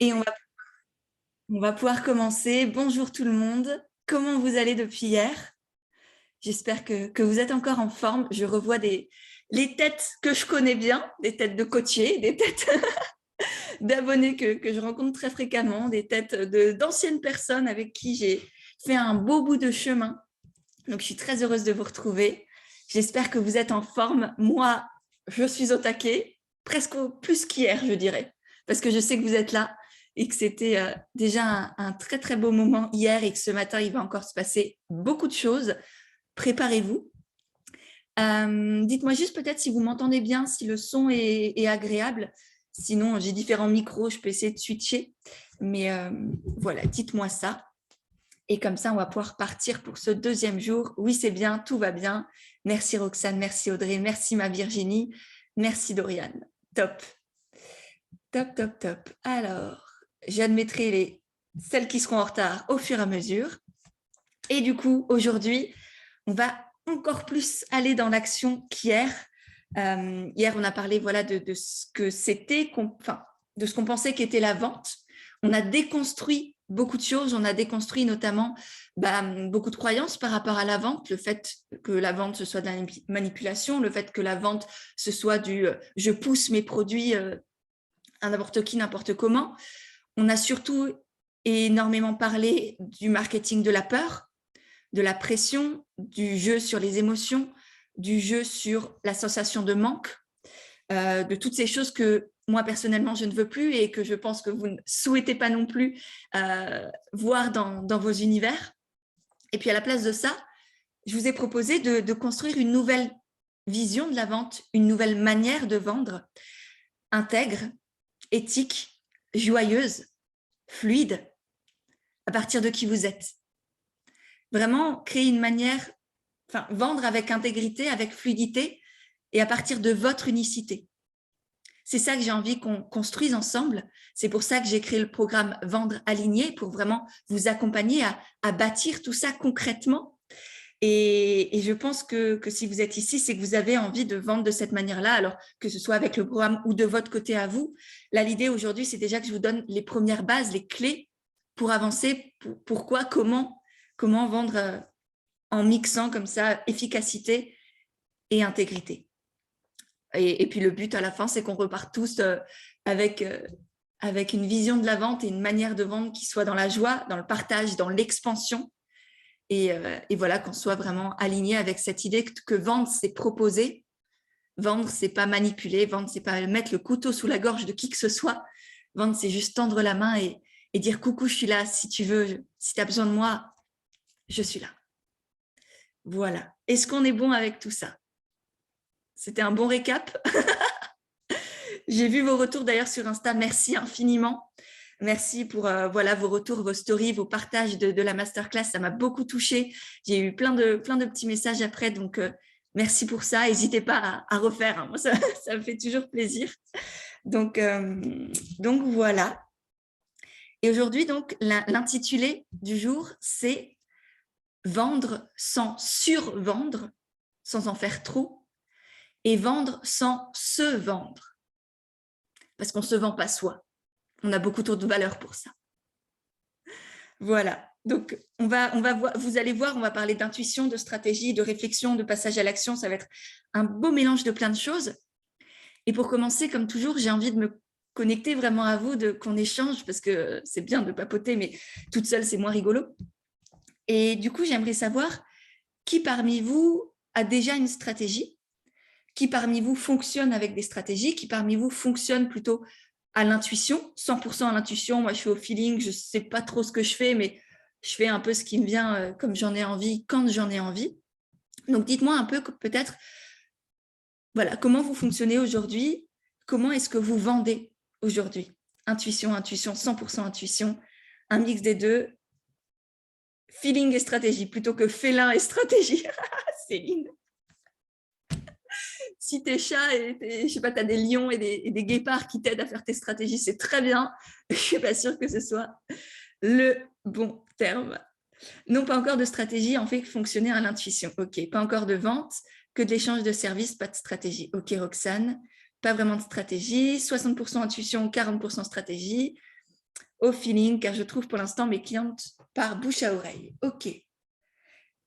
Et on va pouvoir commencer. Bonjour tout le monde. Comment vous allez depuis hier? J'espère que vous êtes encore en forme. Je revois les têtes que je connais bien, des têtes de coachés, des têtes d'abonnés que je rencontre très fréquemment, des têtes d'anciennes personnes avec qui j'ai fait un beau bout de chemin. Donc, je suis très heureuse de vous retrouver. J'espère que vous êtes en forme. Moi, je suis au taquet, presque plus qu'hier, je dirais, parce que je sais que vous êtes là et que c'était déjà un très, très beau moment hier et que ce matin, il va encore se passer beaucoup de choses. Préparez-vous. Dites-moi juste peut-être si vous m'entendez bien, si le son est agréable. Sinon, j'ai différents micros, je peux essayer de switcher. Mais voilà, dites-moi ça. Et comme ça, on va pouvoir partir pour ce deuxième jour. Oui, c'est bien, tout va bien. Merci Roxane, merci Audrey, merci ma Virginie, merci Doriane. Top, top, top, top. Alors, j'admettrai celles qui seront en retard au fur et à mesure. Et du coup, aujourd'hui, on va encore plus aller dans l'action qu'hier. Hier, on a parlé voilà, de ce que c'était, enfin, de ce qu'on pensait qu'était la vente. On a déconstruit beaucoup de choses. On a déconstruit notamment beaucoup de croyances par rapport à la vente, le fait que la vente, ce soit de la manipulation, le fait que la vente, ce soit du je pousse mes produits à n'importe qui, n'importe comment. On a surtout énormément parlé du marketing de la peur, de la pression, du jeu sur les émotions, du jeu sur la sensation de manque, de toutes ces choses que moi personnellement je ne veux plus et que je pense que vous ne souhaitez pas non plus voir dans vos univers. Et puis à la place de ça, je vous ai proposé de construire une nouvelle vision de la vente, une nouvelle manière de vendre, intègre, éthique, joyeuse, fluide, à partir de qui vous êtes. Vraiment créer une manière, enfin, vendre avec intégrité, avec fluidité et à partir de votre unicité. C'est ça que j'ai envie qu'on construise ensemble. C'est pour ça que j'ai créé le programme Vendre Aligné pour vraiment vous accompagner à bâtir tout ça concrètement. Et je pense que si vous êtes ici, c'est que vous avez envie de vendre de cette manière-là, alors que ce soit avec le programme ou de votre côté à vous. Là, l'idée aujourd'hui, c'est déjà que je vous donne les premières bases, les clés pour avancer. Pourquoi, comment vendre en mixant comme ça efficacité et intégrité. Et puis le but à la fin, c'est qu'on repart tous avec une vision de la vente et une manière de vendre qui soit dans la joie, dans le partage, dans l'expansion. Et voilà, qu'on soit vraiment aligné avec cette idée que vendre, c'est proposer. Vendre, c'est pas manipuler. Vendre, c'est pas mettre le couteau sous la gorge de qui que ce soit. Vendre, c'est juste tendre la main et dire coucou, je suis là. Si tu veux, si tu as besoin de moi, je suis là. Voilà. Est-ce qu'on est bon avec tout ça? C'était un bon récap. J'ai vu vos retours d'ailleurs sur Insta. Merci infiniment. Merci pour voilà, vos retours, vos stories, vos partages de la masterclass. Ça m'a beaucoup touchée. J'ai eu plein de petits messages après. Donc, merci pour ça. N'hésitez pas à refaire. Hein. Moi, ça me fait toujours plaisir. Donc voilà. Et aujourd'hui, donc, l'intitulé du jour, c'est vendre sans survendre, sans en faire trop, et vendre sans se vendre. Parce qu'on ne se vend pas soi. On a beaucoup trop de valeur pour ça. Voilà. Donc, on va voir, vous allez voir, on va parler d'intuition, de stratégie, de réflexion, de passage à l'action. Ça va être un beau mélange de plein de choses. Et pour commencer, comme toujours, j'ai envie de me connecter vraiment à vous, qu'on échange, parce que c'est bien de papoter, mais toute seule, c'est moins rigolo. Et du coup, j'aimerais savoir qui parmi vous a déjà une stratégie, qui parmi vous fonctionne avec des stratégies, qui parmi vous fonctionne plutôt à l'intuition, 100% à l'intuition. Moi, je suis au feeling, je ne sais pas trop ce que je fais, mais je fais un peu ce qui me vient comme j'en ai envie, quand j'en ai envie. Donc, dites-moi un peu peut-être, voilà, comment vous fonctionnez aujourd'hui, comment est-ce que vous vendez aujourd'hui? Intuition, 100% intuition, un mix des deux, feeling et stratégie, plutôt que félin et stratégie. Céline. Si tes chats et je sais pas, tu as des lions et des guépards qui t'aident à faire tes stratégies, c'est très bien. Je ne suis pas sûre que ce soit le bon terme. Non, pas encore de stratégie, en fait fonctionner à l'intuition. Ok, pas encore de vente, que de l'échange de services, pas de stratégie. Ok, Roxane, pas vraiment de stratégie, 60% intuition, 40% stratégie. au feeling, car je trouve pour l'instant mes clientes par bouche à oreille. Ok.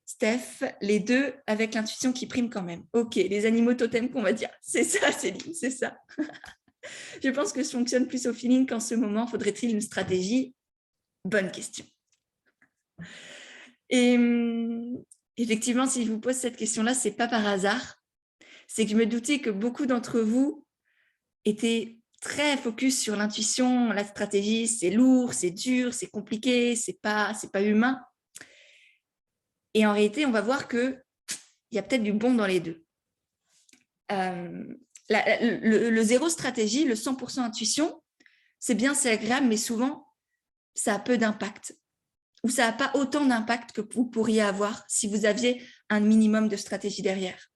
Steph, les deux avec l'intuition qui prime quand même. Ok, les animaux totems qu'on va dire. C'est ça, Céline, c'est ça. Je pense que je fonctionne plus au feeling qu'en ce moment. Faudrait-il une stratégie? Bonne question. Et effectivement, si je vous pose cette question-là, ce n'est pas par hasard. C'est que je me doutais que beaucoup d'entre vous étaient très focus sur l'intuition, la stratégie, c'est lourd, c'est dur, c'est compliqué, c'est pas humain. Et en réalité, on va voir qu'il y a peut-être du bon dans les deux. Le zéro stratégie, le 100% intuition, c'est bien, c'est agréable, mais souvent, ça a peu d'impact. Ou ça n'a pas autant d'impact que vous pourriez avoir si vous aviez un minimum de stratégie derrière.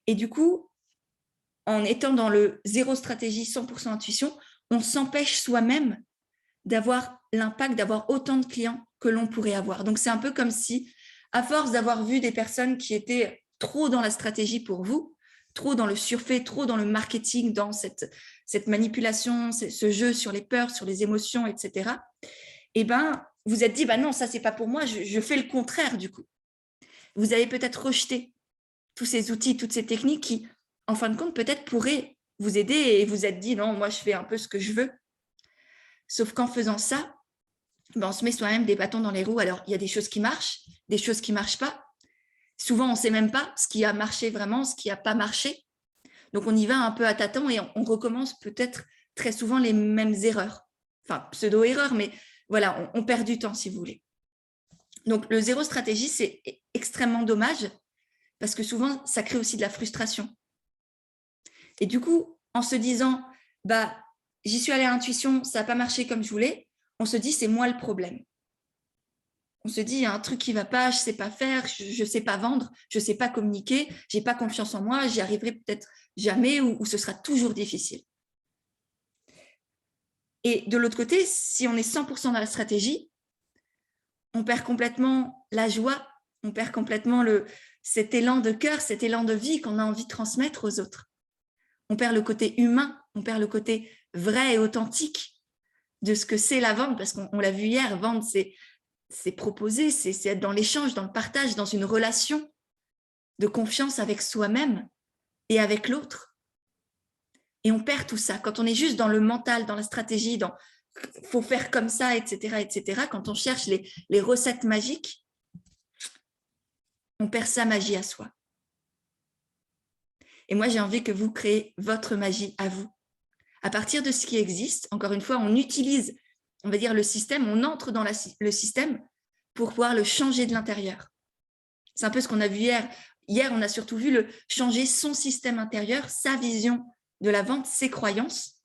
Et du coup, en étant dans le zéro stratégie, 100% intuition, on s'empêche soi-même d'avoir l'impact, d'avoir autant de clients que l'on pourrait avoir. Donc, c'est un peu comme si, à force d'avoir vu des personnes qui étaient trop dans la stratégie pour vous, trop dans le surfait, trop dans le marketing, dans cette manipulation, ce jeu sur les peurs, sur les émotions, etc., eh ben, vous êtes dit, bah non, ça, c'est pas pour moi, je fais le contraire du coup. Vous avez peut-être rejeté tous ces outils, toutes ces techniques qui, en fin de compte, peut-être pourraient vous aider et vous êtes dit, non, moi, je fais un peu ce que je veux. Sauf qu'en faisant ça, ben, on se met soi-même des bâtons dans les roues. Alors, il y a des choses qui marchent, des choses qui ne marchent pas. Souvent, on ne sait même pas ce qui a marché vraiment, ce qui n'a pas marché. Donc, on y va un peu à tâtons et on recommence peut-être très souvent les mêmes erreurs. Enfin, pseudo-erreurs, mais voilà, on perd du temps, si vous voulez. Donc, le zéro stratégie, c'est extrêmement dommage parce que souvent, ça crée aussi de la frustration. Et du coup, en se disant, bah, j'y suis allée à l'intuition, ça n'a pas marché comme je voulais, on se dit, c'est moi le problème. On se dit, il y a un truc qui ne va pas, je ne sais pas faire, je ne sais pas vendre, je ne sais pas communiquer, je n'ai pas confiance en moi, j'y arriverai peut-être jamais ou ce sera toujours difficile. Et de l'autre côté, si on est 100% dans la stratégie, on perd complètement la joie, on perd complètement cet élan de cœur, cet élan de vie qu'on a envie de transmettre aux autres. On perd le côté humain, on perd le côté vrai et authentique de ce que c'est la vente, parce qu'on l'a vu hier, vendre, c'est proposer, c'est être dans l'échange, dans le partage, dans une relation de confiance avec soi-même et avec l'autre. Et on perd tout ça. Quand on est juste dans le mental, dans la stratégie, dans faut faire comme ça, etc., etc., quand on cherche les recettes magiques, on perd sa magie à soi. Et moi, j'ai envie que vous créez votre magie à vous. À partir de ce qui existe, encore une fois, on utilise, on va dire, le système, on entre dans le système pour pouvoir le changer de l'intérieur. C'est un peu ce qu'on a vu hier. Hier, on a surtout vu changer son système intérieur, sa vision de la vente, ses croyances,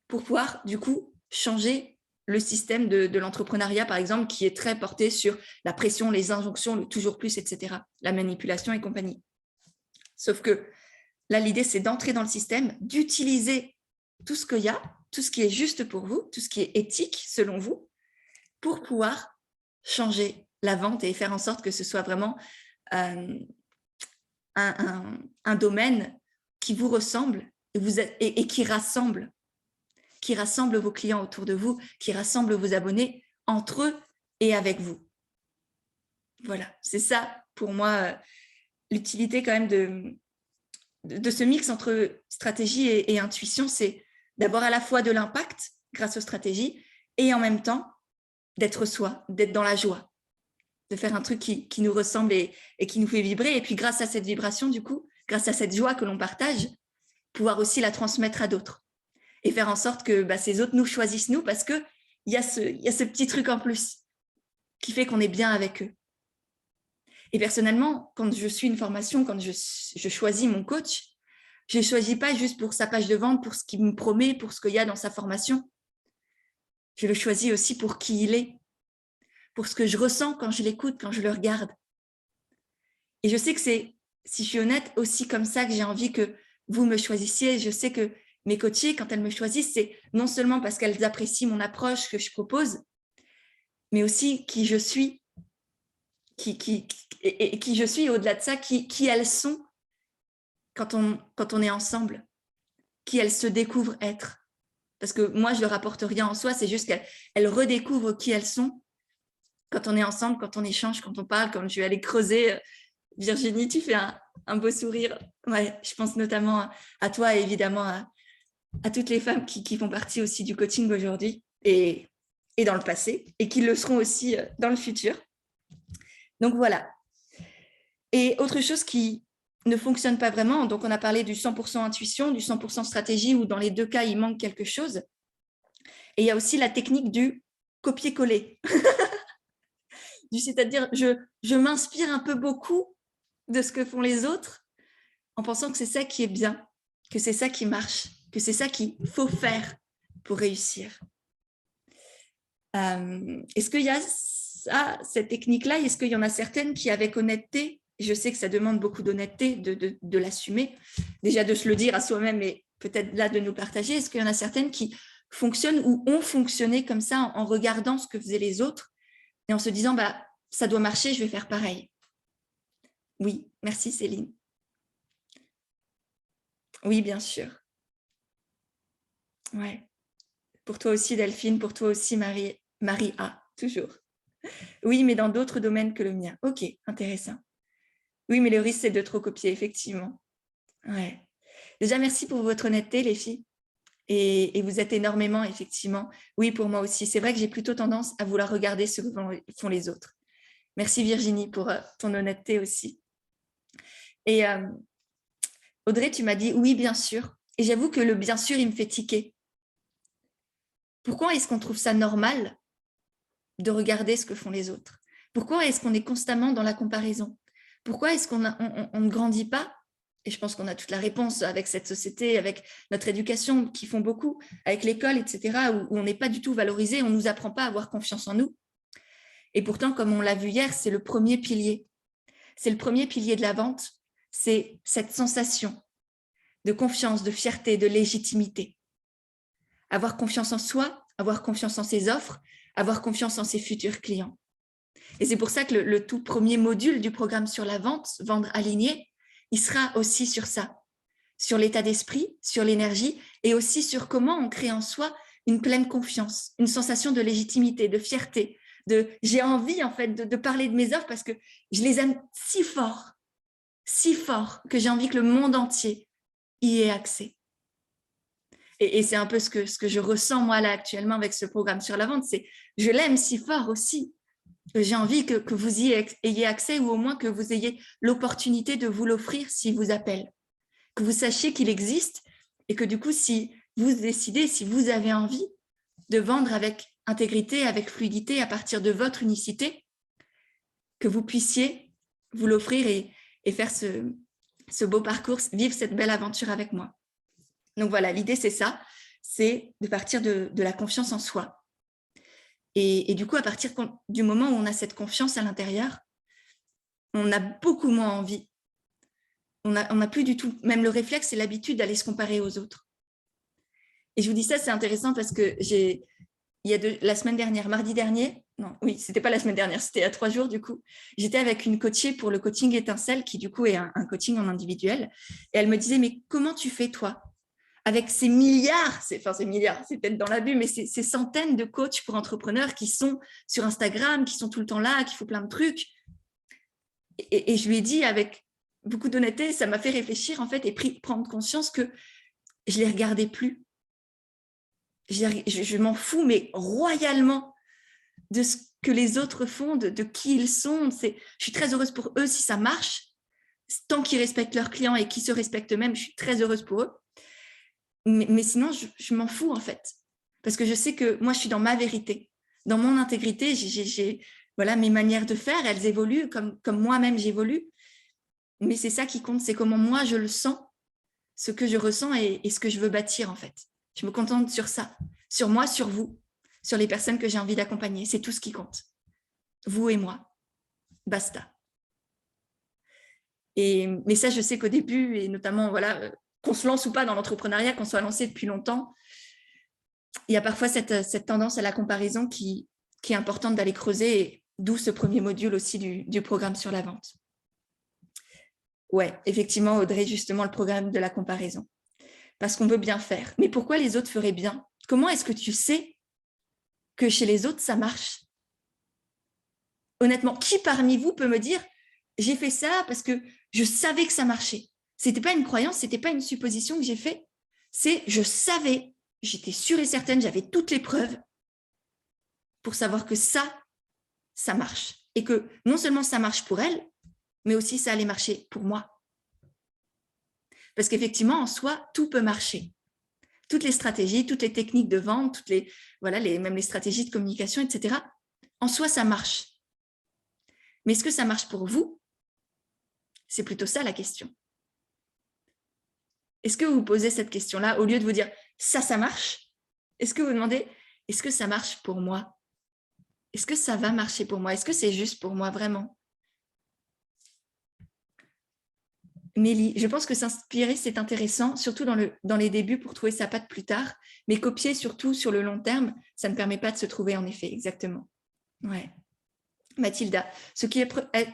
pour pouvoir, du coup, changer le système de l'entrepreneuriat, par exemple, qui est très porté sur la pression, les injonctions, le toujours plus, etc., la manipulation et compagnie. Sauf que là, l'idée, c'est d'entrer dans le système, d'utiliser tout ce qu'il y a, tout ce qui est juste pour vous, tout ce qui est éthique selon vous, pour pouvoir changer la vente et faire en sorte que ce soit vraiment un domaine qui vous ressemble et qui rassemble vos clients autour de vous, qui rassemble vos abonnés entre eux et avec vous. Voilà, c'est ça pour moi l'utilité quand même de ce mix entre stratégie et intuition, c'est d'avoir à la fois de l'impact grâce aux stratégies et en même temps d'être soi, d'être dans la joie, de faire un truc qui nous ressemble et qui nous fait vibrer. Et puis grâce à cette vibration, du coup, grâce à cette joie que l'on partage, pouvoir aussi la transmettre à d'autres et faire en sorte que ces autres nous choisissent nous parce qu'il y a ce petit truc en plus qui fait qu'on est bien avec eux. Et personnellement, quand je suis une formation, quand je choisis mon coach, je ne choisis pas juste pour sa page de vente, pour ce qu'il me promet, pour ce qu'il y a dans sa formation. Je le choisis aussi pour qui il est, pour ce que je ressens quand je l'écoute, quand je le regarde. Et je sais que c'est, si je suis honnête, aussi comme ça que j'ai envie que vous me choisissiez. Je sais que mes coachés, quand elles me choisissent, c'est non seulement parce qu'elles apprécient mon approche que je propose, mais aussi qui je suis, qui je suis, au-delà de ça, qui elles sont quand on est ensemble, qui elles se découvrent être. parce que moi, je ne leur apporte rien en soi, c'est juste qu'elles redécouvrent qui elles sont quand on est ensemble, quand on échange, quand on parle, quand je vais aller creuser. Virginie, tu fais un beau sourire. Ouais, je pense notamment à toi et évidemment à toutes les femmes qui font partie aussi du coaching aujourd'hui et dans le passé et qui le seront aussi dans le futur. Donc voilà. Et autre chose qui ne fonctionne pas vraiment, donc on a parlé du 100% intuition, du 100% stratégie, où dans les deux cas, il manque quelque chose. Et il y a aussi la technique du copier-coller. C'est-à-dire, je m'inspire un peu beaucoup de ce que font les autres en pensant que c'est ça qui est bien, que c'est ça qui marche, que c'est ça qu'il faut faire pour réussir. Est-ce qu'il y a cette technique-là? Est-ce qu'il y en a certaines qui, avec honnêteté, je sais que ça demande beaucoup d'honnêteté de l'assumer, déjà de se le dire à soi-même et peut-être là de nous partager, est-ce qu'il y en a certaines qui fonctionnent ou ont fonctionné comme ça en regardant ce que faisaient les autres et en se disant, ça doit marcher, je vais faire pareil? Oui, merci Céline. Oui, bien sûr. Ouais. Pour toi aussi Delphine, pour toi aussi Marie A, toujours. Oui, mais dans d'autres domaines que le mien. Ok, intéressant. Oui, mais le risque, c'est de trop copier, effectivement. Ouais. Déjà, merci pour votre honnêteté, les filles. Et vous êtes énormément, effectivement. Oui, pour moi aussi. C'est vrai que j'ai plutôt tendance à vouloir regarder ce que font les autres. Merci Virginie pour ton honnêteté aussi. Et Audrey, tu m'as dit oui, bien sûr. Et j'avoue que le bien sûr, il me fait tiquer. Pourquoi est-ce qu'on trouve ça normal de regarder ce que font les autres? Pourquoi est-ce qu'on est constamment dans la comparaison? Pourquoi est-ce qu'on ne grandit pas? Et je pense qu'on a toute la réponse avec cette société, avec notre éducation qui font beaucoup, avec l'école, etc., où on n'est pas du tout valorisé, on ne nous apprend pas à avoir confiance en nous. Et pourtant, comme on l'a vu hier, c'est le premier pilier. C'est le premier pilier de la vente, c'est cette sensation de confiance, de fierté, de légitimité. Avoir confiance en soi, avoir confiance en ses offres, avoir confiance en ses futurs clients. Et c'est pour ça que le tout premier module du programme sur la vente, Vendre aligné, il sera aussi sur ça, sur l'état d'esprit, sur l'énergie et aussi sur comment on crée en soi une pleine confiance, une sensation de légitimité, de fierté, j'ai envie en fait de parler de mes offres parce que je les aime si fort que j'ai envie que le monde entier y ait accès. Et c'est un peu ce que je ressens moi là actuellement avec ce programme sur la vente, c'est je l'aime si fort aussi. J'ai envie que vous y ayez accès ou au moins que vous ayez l'opportunité de vous l'offrir s'il vous appelle. Que vous sachiez qu'il existe et que du coup, si vous décidez, si vous avez envie de vendre avec intégrité, avec fluidité à partir de votre unicité, que vous puissiez vous l'offrir et faire ce beau parcours, vivre cette belle aventure avec moi. Donc voilà, l'idée c'est ça, c'est de partir de la confiance en soi. Et du coup, à partir du moment où on a cette confiance à l'intérieur, on a beaucoup moins envie. On n'a plus du tout, même le réflexe et l'habitude d'aller se comparer aux autres. Et je vous dis ça, c'est intéressant parce que la semaine dernière, mardi dernier, non, oui, c'était pas la semaine dernière, c'était il y a 3 jours du coup, j'étais avec une coachée pour le coaching étincelle qui du coup est un coaching en individuel. Et elle me disait, mais comment tu fais toi avec ces milliards, c'est peut-être dans l'abus, mais ces centaines de coachs pour entrepreneurs qui sont sur Instagram, qui sont tout le temps là, qui font plein de trucs. Et je lui ai dit avec beaucoup d'honnêteté, ça m'a fait réfléchir en fait et prendre conscience que je ne les regardais plus. Je m'en fous, mais royalement, de ce que les autres font, de qui ils sont. Je suis très heureuse pour eux si ça marche. Tant qu'ils respectent leurs clients et qu'ils se respectent eux-mêmes, je suis très heureuse pour eux. Mais sinon, je m'en fous en fait. Parce que je sais que moi, je suis dans ma vérité, dans mon intégrité. J'ai voilà, mes manières de faire, elles évoluent comme moi-même j'évolue. Mais c'est ça qui compte, c'est comment moi je le sens, ce que je ressens et ce que je veux bâtir en fait. Je me contente sur ça, sur moi, sur vous, sur les personnes que j'ai envie d'accompagner. C'est tout ce qui compte. Vous et moi. Basta. Mais ça, je sais qu'au début, et notamment, voilà, qu'on se lance ou pas dans l'entrepreneuriat, qu'on soit lancé depuis longtemps, il y a parfois cette tendance à la comparaison qui est importante d'aller creuser, d'où ce premier module aussi du programme sur la vente. Ouais, effectivement, Audrey, justement, le programme de la comparaison. Parce qu'on veut bien faire. Mais pourquoi les autres feraient bien Comment est-ce que tu sais que chez les autres, ça marche? Honnêtement, qui parmi vous peut me dire « j'ai fait ça parce que je savais que ça marchait ». Ce n'était pas une croyance, ce n'était pas une supposition que j'ai fait. C'est je savais, j'étais sûre et certaine, j'avais toutes les preuves pour savoir que ça marche. Et que non seulement ça marche pour elle, mais aussi ça allait marcher pour moi. Parce qu'effectivement, en soi, tout peut marcher. Toutes les stratégies, toutes les techniques de vente, même les stratégies de communication, etc. En soi, ça marche. Mais est-ce que ça marche pour vous? C'est plutôt ça la question. Est-ce que vous vous posez cette question-là au lieu de vous dire « ça marche », est-ce que vous demandez « est-ce que ça marche pour moi ?» Est-ce que ça va marcher pour moi? Est-ce que c'est juste pour moi vraiment? Mélie, je pense que s'inspirer, c'est intéressant, surtout dans les débuts pour trouver sa patte plus tard, mais copier surtout sur le long terme, ça ne permet pas de se trouver en effet, exactement. Ouais. Mathilda, ce qui est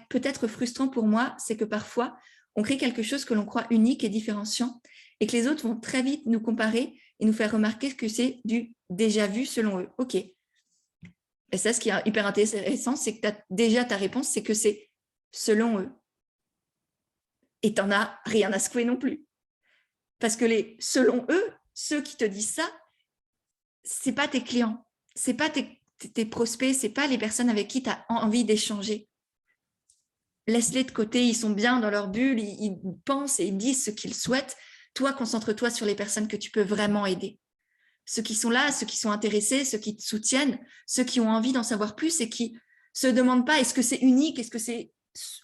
peut-être frustrant pour moi, c'est que parfois, on crée quelque chose que l'on croit unique et différenciant et que les autres vont très vite nous comparer et nous faire remarquer que c'est du déjà vu selon eux. OK. Et ça, ce qui est hyper intéressant, c'est que déjà ta réponse, c'est que c'est selon eux. Et tu n'en as rien à secouer non plus. Parce que selon eux, ceux qui te disent ça, ce n'est pas tes clients, ce n'est pas tes prospects, ce n'est pas les personnes avec qui tu as envie d'échanger. Laisse-les de côté, ils sont bien dans leur bulle, ils pensent et ils disent ce qu'ils souhaitent. Toi, concentre-toi sur les personnes que tu peux vraiment aider. Ceux qui sont là, ceux qui sont intéressés, ceux qui te soutiennent, ceux qui ont envie d'en savoir plus et qui ne se demandent pas est-ce que c'est unique, est-ce que c'est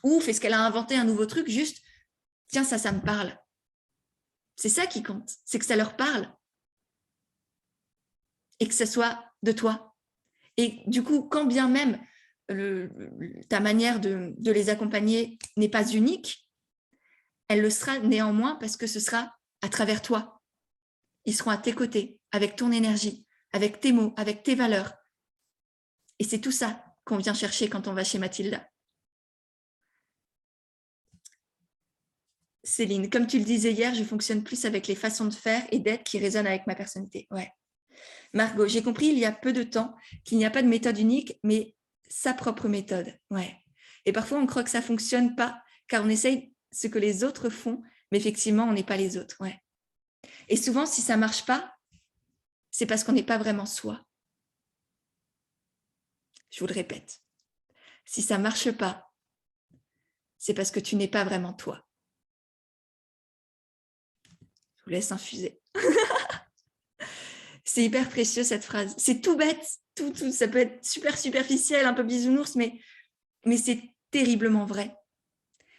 ouf, est-ce qu'elle a inventé un nouveau truc, juste tiens, ça me parle. C'est ça qui compte, c'est que ça leur parle et que ça soit de toi. Et du coup, quand bien même ta manière de les accompagner n'est pas unique, elle le sera néanmoins parce que ce sera à travers toi. Ils seront à tes côtés, avec ton énergie, avec tes mots, avec tes valeurs. Et c'est tout ça qu'on vient chercher quand on va chez Mathilda. Céline, comme tu le disais hier, je fonctionne plus avec les façons de faire et d'être qui résonnent avec ma personnalité. Ouais. Margot, j'ai compris il y a peu de temps qu'il n'y a pas de méthode unique, mais sa propre méthode. Ouais. Et parfois, on croit que ça ne fonctionne pas, car on essaye ce que les autres font, mais effectivement, on n'est pas les autres. Ouais. Et souvent, si ça ne marche pas, c'est parce qu'on n'est pas vraiment soi. Je vous le répète. Si ça ne marche pas, c'est parce que tu n'es pas vraiment toi. Je vous laisse infuser. C'est hyper précieux cette phrase. C'est tout bête, tout, ça peut être super superficiel, un peu bisounours, mais c'est terriblement vrai.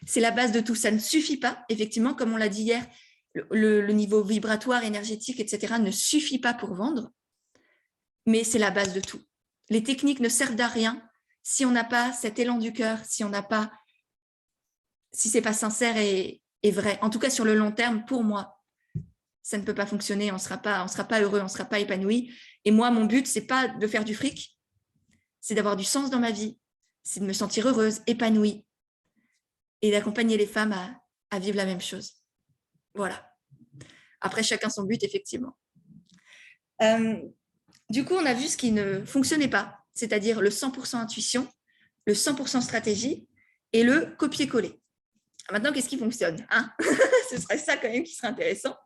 C'est la base de tout. Ça ne suffit pas, effectivement, comme on l'a dit hier, le niveau vibratoire, énergétique, etc. ne suffit pas pour vendre, mais c'est la base de tout. Les techniques ne servent à rien si on n'a pas cet élan du cœur, si c'est pas sincère et vrai. En tout cas, sur le long terme, pour moi, ça ne peut pas fonctionner, on ne sera pas heureux, on ne sera pas épanoui. Et moi, mon but, ce n'est pas de faire du fric, c'est d'avoir du sens dans ma vie, c'est de me sentir heureuse, épanouie et d'accompagner les femmes à vivre la même chose. Voilà. Après, chacun son but, effectivement. Du coup, on a vu ce qui ne fonctionnait pas, c'est-à-dire le 100% intuition, le 100% stratégie et le copier-coller. Maintenant, qu'est-ce qui fonctionne, hein? Ce serait ça quand même qui serait intéressant.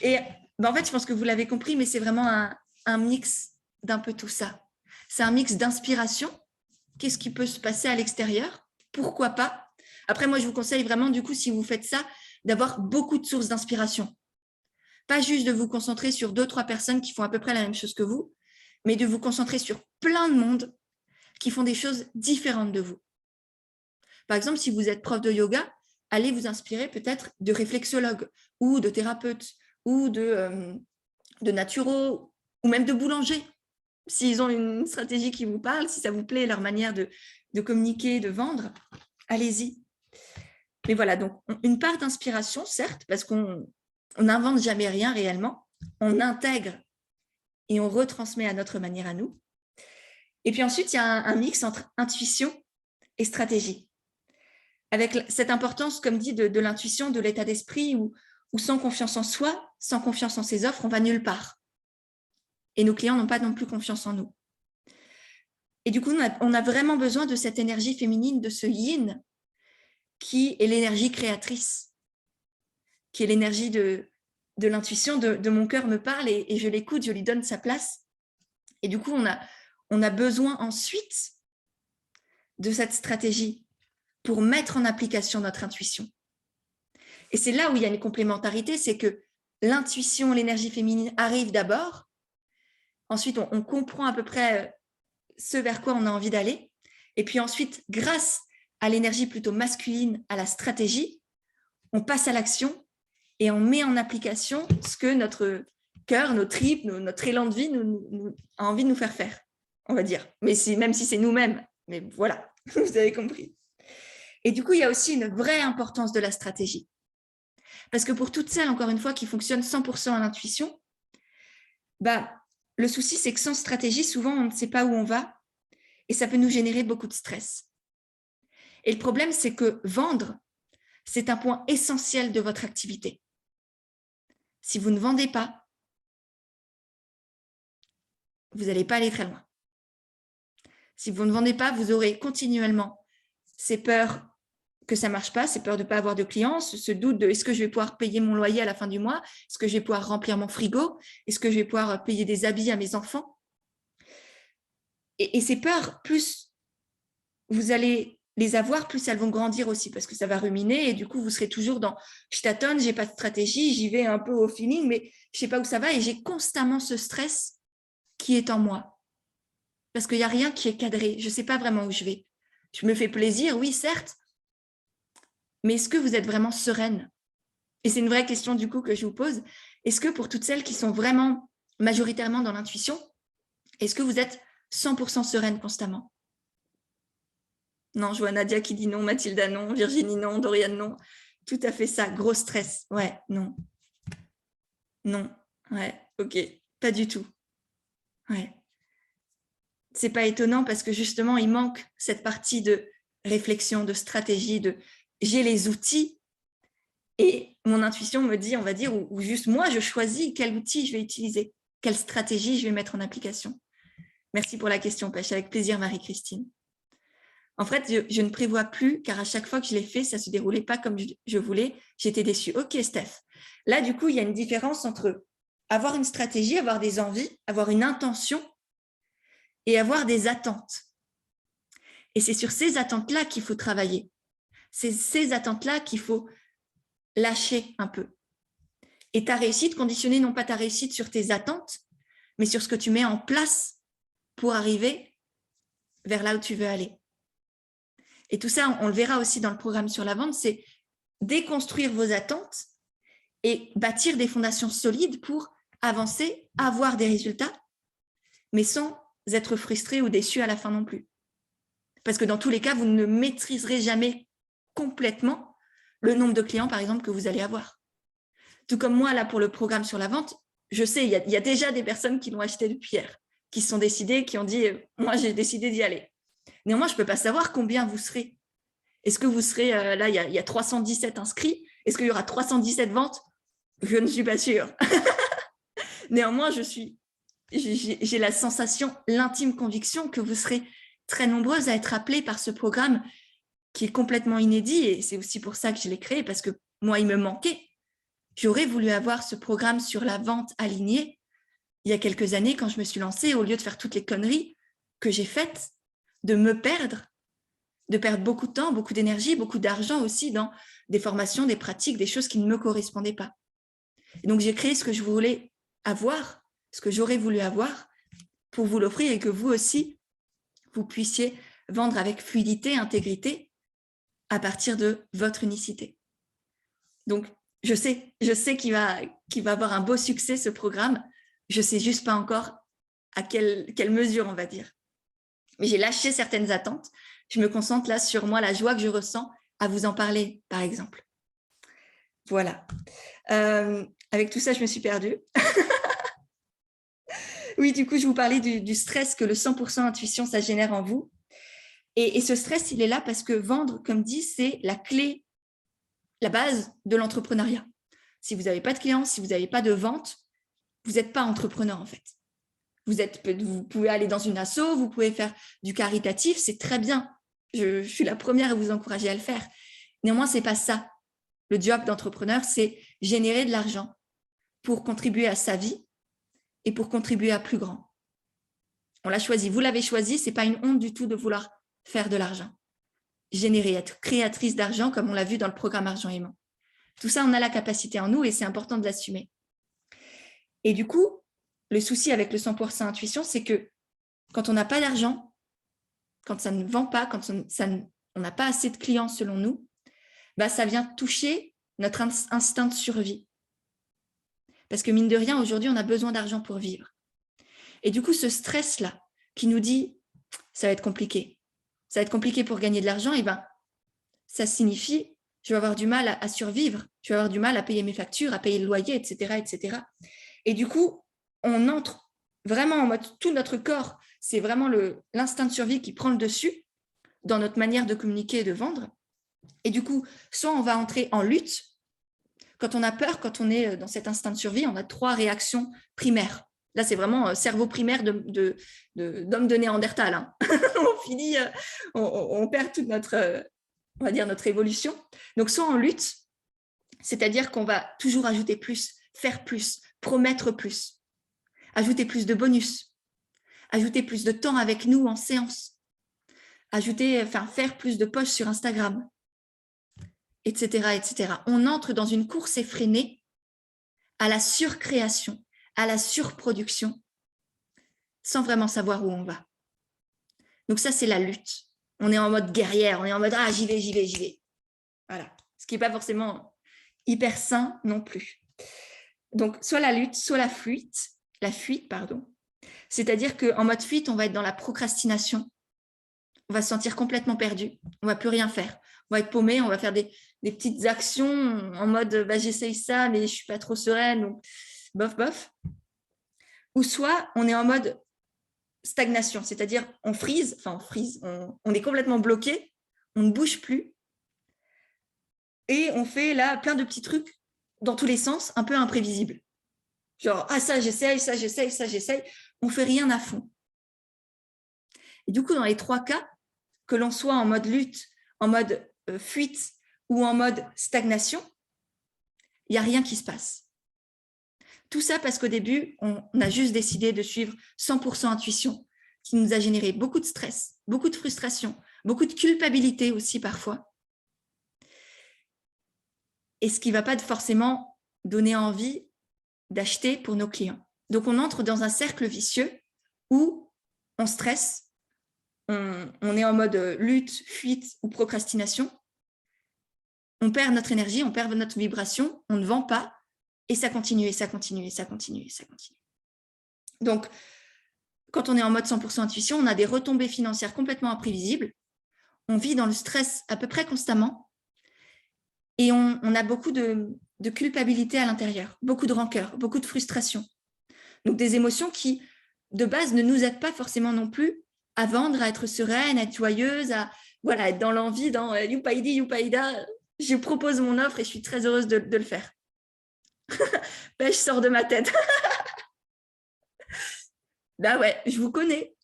Et en fait, je pense que vous l'avez compris, mais c'est vraiment un mix d'un peu tout ça. C'est un mix d'inspiration. Qu'est-ce qui peut se passer à l'extérieur? Pourquoi pas? Après, moi, je vous conseille vraiment, du coup, si vous faites ça, d'avoir beaucoup de sources d'inspiration. Pas juste de vous concentrer sur 2-3 personnes qui font à peu près la même chose que vous, mais de vous concentrer sur plein de monde qui font des choses différentes de vous. Par exemple, si vous êtes prof de yoga, allez vous inspirer peut-être de réflexologues ou de thérapeutes ou de naturo ou même de boulangers. S'ils ont une stratégie qui vous parle, si ça vous plaît, leur manière de communiquer, de vendre, allez-y. Mais voilà, donc une part d'inspiration, certes, parce qu'on n'invente jamais rien réellement, on intègre et on retransmet à notre manière à nous. Et puis ensuite, il y a un mix entre intuition et stratégie. Avec cette importance, comme dit, de l'intuition, de l'état d'esprit, où sans confiance en soi, sans confiance en ses offres, on va nulle part. et nos clients n'ont pas non plus confiance en nous. Et du coup, on a vraiment besoin de cette énergie féminine, de ce yin, qui est l'énergie créatrice, qui est l'énergie de l'intuition, de mon cœur me parle et je l'écoute, je lui donne sa place. Et du coup, on a besoin ensuite de cette stratégie pour mettre en application notre intuition. Et c'est là où il y a une complémentarité, c'est que l'intuition, l'énergie féminine arrive d'abord. Ensuite, on comprend à peu près ce vers quoi on a envie d'aller. Et puis ensuite, grâce à l'énergie plutôt masculine, à la stratégie, on passe à l'action et on met en application ce que notre cœur, nos tripes, notre élan de vie a envie de nous faire, on va dire. Mais même si c'est nous-mêmes. Mais voilà, vous avez compris. Et du coup, il y a aussi une vraie importance de la stratégie. Parce que pour toutes celles, encore une fois, qui fonctionnent 100% à l'intuition, le souci, c'est que sans stratégie, souvent, on ne sait pas où on va et ça peut nous générer beaucoup de stress. Et le problème, c'est que vendre, c'est un point essentiel de votre activité. Si vous ne vendez pas, vous n'allez pas aller très loin. Si vous ne vendez pas, vous aurez continuellement ces peurs que ça ne marche pas, ces peurs de ne pas avoir de clients, ce doute de est-ce que je vais pouvoir payer mon loyer à la fin du mois, est-ce que je vais pouvoir remplir mon frigo, est-ce que je vais pouvoir payer des habits à mes enfants. Et ces peurs, plus vous allez les avoir, plus elles vont grandir aussi parce que ça va ruminer et du coup, vous serez toujours dans « je tâtonne, je n'ai pas de stratégie, j'y vais un peu au feeling, mais je ne sais pas où ça va » et j'ai constamment ce stress qui est en moi. Parce qu'il n'y a rien qui est cadré, je ne sais pas vraiment où je vais. Je me fais plaisir, oui, certes, mais est-ce que vous êtes vraiment sereine? Et c'est une vraie question du coup que je vous pose. Est-ce que pour toutes celles qui sont vraiment majoritairement dans l'intuition, est-ce que vous êtes 100% sereine constamment? Non, je vois Nadia qui dit non, Mathilda non, Virginie non, Dorian non. Tout à fait ça, gros stress. Ouais, non. Non, ouais, ok, pas du tout. Ouais. C'est pas étonnant parce que justement, il manque cette partie de réflexion, de stratégie, de j'ai les outils et mon intuition me dit, on va dire, ou juste moi, je choisis quel outil je vais utiliser, quelle stratégie je vais mettre en application. Merci pour la question, Pêche. Avec plaisir, Marie-Christine. En fait, je ne prévois plus, car à chaque fois que je l'ai fait, ça ne se déroulait pas comme je voulais. J'étais déçue. Ok, Steph. Là, du coup, il y a une différence entre avoir une stratégie, avoir des envies, avoir une intention et avoir des attentes. Et c'est sur ces attentes-là qu'il faut travailler. C'est ces attentes-là qu'il faut lâcher un peu. Et ta réussite, conditionner non pas ta réussite sur tes attentes, mais sur ce que tu mets en place pour arriver vers là où tu veux aller. Et tout ça, on le verra aussi dans le programme sur la vente, c'est déconstruire vos attentes et bâtir des fondations solides pour avancer, avoir des résultats, mais sans être frustré ou déçu à la fin non plus. Parce que dans tous les cas, vous ne maîtriserez jamais complètement le nombre de clients, par exemple, que vous allez avoir. Tout comme moi, là, pour le programme sur la vente, je sais, il y a déjà des personnes qui l'ont acheté depuis hier, qui se sont décidées, qui ont dit « moi, j'ai décidé d'y aller ». Néanmoins, je ne peux pas savoir combien vous serez. Est-ce que vous serez, là, il y a 317 inscrits. Est-ce qu'il y aura 317 ventes? Je ne suis pas sûre. Néanmoins, j'ai la sensation, l'intime conviction que vous serez très nombreuses à être appelées par ce programme qui est complètement inédit. Et c'est aussi pour ça que je l'ai créé, parce que moi, il me manquait. J'aurais voulu avoir ce programme sur la vente alignée il y a quelques années quand je me suis lancée, au lieu de faire toutes les conneries que j'ai faites, de me perdre, de perdre beaucoup de temps, beaucoup d'énergie, beaucoup d'argent aussi dans des formations, des pratiques, des choses qui ne me correspondaient pas. Et donc, j'ai créé ce que je voulais avoir, ce que j'aurais voulu avoir pour vous l'offrir et que vous aussi, vous puissiez vendre avec fluidité, intégrité à partir de votre unicité. Donc, je sais qu'il va avoir un beau succès, ce programme. Je ne sais juste pas encore à quelle mesure, on va dire. Mais j'ai lâché certaines attentes. Je me concentre là sur moi, la joie que je ressens à vous en parler, par exemple. Voilà. Avec tout ça, je me suis perdue. Oui, du coup, je vous parlais du stress que le 100% intuition, ça génère en vous. Et ce stress, il est là parce que vendre, comme dit, c'est la clé, la base de l'entrepreneuriat. Si vous n'avez pas de clients, si vous n'avez pas de vente, vous n'êtes pas entrepreneur en fait. Vous pouvez aller dans une asso, vous pouvez faire du caritatif, c'est très bien. Je suis la première à vous encourager à le faire. Néanmoins, ce n'est pas ça. Le job d'entrepreneur, c'est générer de l'argent pour contribuer à sa vie et pour contribuer à plus grand. On l'a choisi, vous l'avez choisi, ce n'est pas une honte du tout de vouloir faire de l'argent. Générer, être créatrice d'argent, comme on l'a vu dans le programme Argent Aimant. Tout ça, on a la capacité en nous et c'est important de l'assumer. Et du coup, le souci avec le 100% intuition, c'est que quand on n'a pas d'argent, quand ça ne vend pas, quand on n'a pas assez de clients selon nous, ça vient toucher notre instinct de survie. Parce que mine de rien, aujourd'hui, on a besoin d'argent pour vivre. Et du coup, ce stress-là qui nous dit « ça va être compliqué », ça va être compliqué pour gagner de l'argent, et ça signifie je vais avoir du mal à survivre, je vais avoir du mal à payer mes factures, à payer le loyer, etc. etc. Et du coup, on entre vraiment en mode, tout notre corps, c'est vraiment l'instinct de survie qui prend le dessus dans notre manière de communiquer et de vendre. Et du coup, soit on va entrer en lutte. Quand on a peur, quand on est dans cet instinct de survie, on a 3 réactions primaires. Là, c'est vraiment cerveau primaire d'homme de Néandertal. Hein. On perd toute notre, on va dire, notre évolution. Donc, soit en lutte, c'est-à-dire qu'on va toujours ajouter plus, faire plus, promettre plus, ajouter plus de bonus, ajouter plus de temps avec nous en séance, faire plus de posts sur Instagram, etc., etc. On entre dans une course effrénée à la surcréation, à la surproduction, sans vraiment savoir où on va. Donc ça, c'est la lutte. On est en mode guerrière, on est en mode « ah, j'y vais, j'y vais, j'y vais ». Voilà, ce qui n'est pas forcément hyper sain non plus. Donc, soit la lutte, soit la fuite, pardon. C'est-à-dire qu'en mode fuite, on va être dans la procrastination. On va se sentir complètement perdu. On ne va plus rien faire. On va être paumé, on va faire des petites actions en mode j'essaye ça, mais je ne suis pas trop sereine, donc bof, bof. Ou soit on est en mode stagnation, c'est-à-dire on est complètement bloqué, on ne bouge plus et on fait là plein de petits trucs dans tous les sens, un peu imprévisibles. Genre, ça j'essaye, ça j'essaye, ça j'essaye. On ne fait rien à fond. Et du coup, dans les 3 cas, que l'on soit en mode lutte, en mode fuite ou en mode stagnation, il n'y a rien qui se passe. Tout ça parce qu'au début, on a juste décidé de suivre 100% intuition, qui nous a généré beaucoup de stress, beaucoup de frustration, beaucoup de culpabilité aussi parfois. Et ce qui ne va pas forcément donner envie d'acheter pour nos clients. Donc, on entre dans un cercle vicieux où on stresse, on est en mode lutte, fuite ou procrastination. On perd notre énergie, on perd notre vibration, on ne vend pas et ça continue, et ça continue, et ça continue, et ça continue. Donc, quand on est en mode 100% intuition, on a des retombées financières complètement imprévisibles. On vit dans le stress à peu près constamment et on a beaucoup de culpabilité à l'intérieur, beaucoup de rancœur, beaucoup de frustration. Donc, des émotions qui, de base, ne nous aident pas forcément non plus à vendre, à être sereine, à être joyeuse, à être dans l'envie, dans youpaïdi, youpaïda, je propose mon offre et je suis très heureuse de le faire. Je sors de ma tête. Ouais, je vous connais.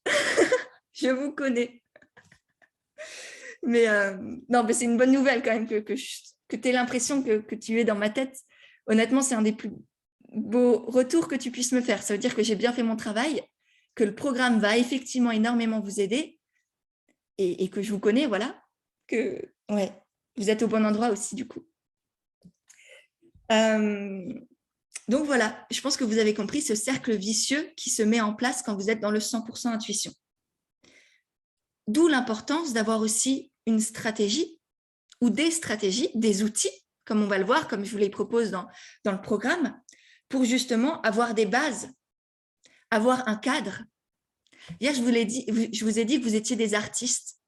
Je vous connais. Mais non, mais c'est une bonne nouvelle quand même que tu aies l'impression que tu es dans ma tête. Honnêtement, c'est un des plus beaux retours que tu puisses me faire. Ça veut dire que j'ai bien fait mon travail, que le programme va effectivement énormément vous aider et que je vous connais, voilà. Que ouais, vous êtes au bon endroit aussi du coup. Donc voilà, je pense que vous avez compris ce cercle vicieux qui se met en place quand vous êtes dans le 100% intuition. D'où l'importance d'avoir aussi une stratégie ou des stratégies, des outils, comme on va le voir, comme je vous les propose dans le programme, pour justement avoir des bases, avoir un cadre. Hier, je vous ai dit que vous étiez des artistes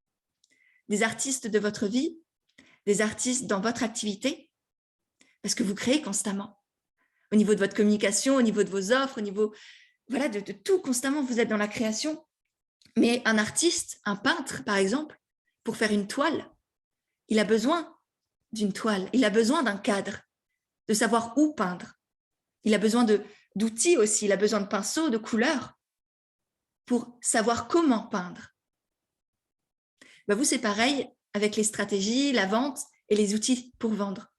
de votre vie, des artistes dans votre activité, parce que vous créez constamment. Au niveau de votre communication, au niveau de vos offres, au niveau de tout, constamment, vous êtes dans la création. Mais un artiste, un peintre, par exemple, pour faire une toile, il a besoin d'une toile, il a besoin d'un cadre, de savoir où peindre. Il a besoin d'outils aussi, il a besoin de pinceaux, de couleurs. pour savoir comment peindre. Ben vous, c'est pareil avec les stratégies, la vente et les outils pour vendre.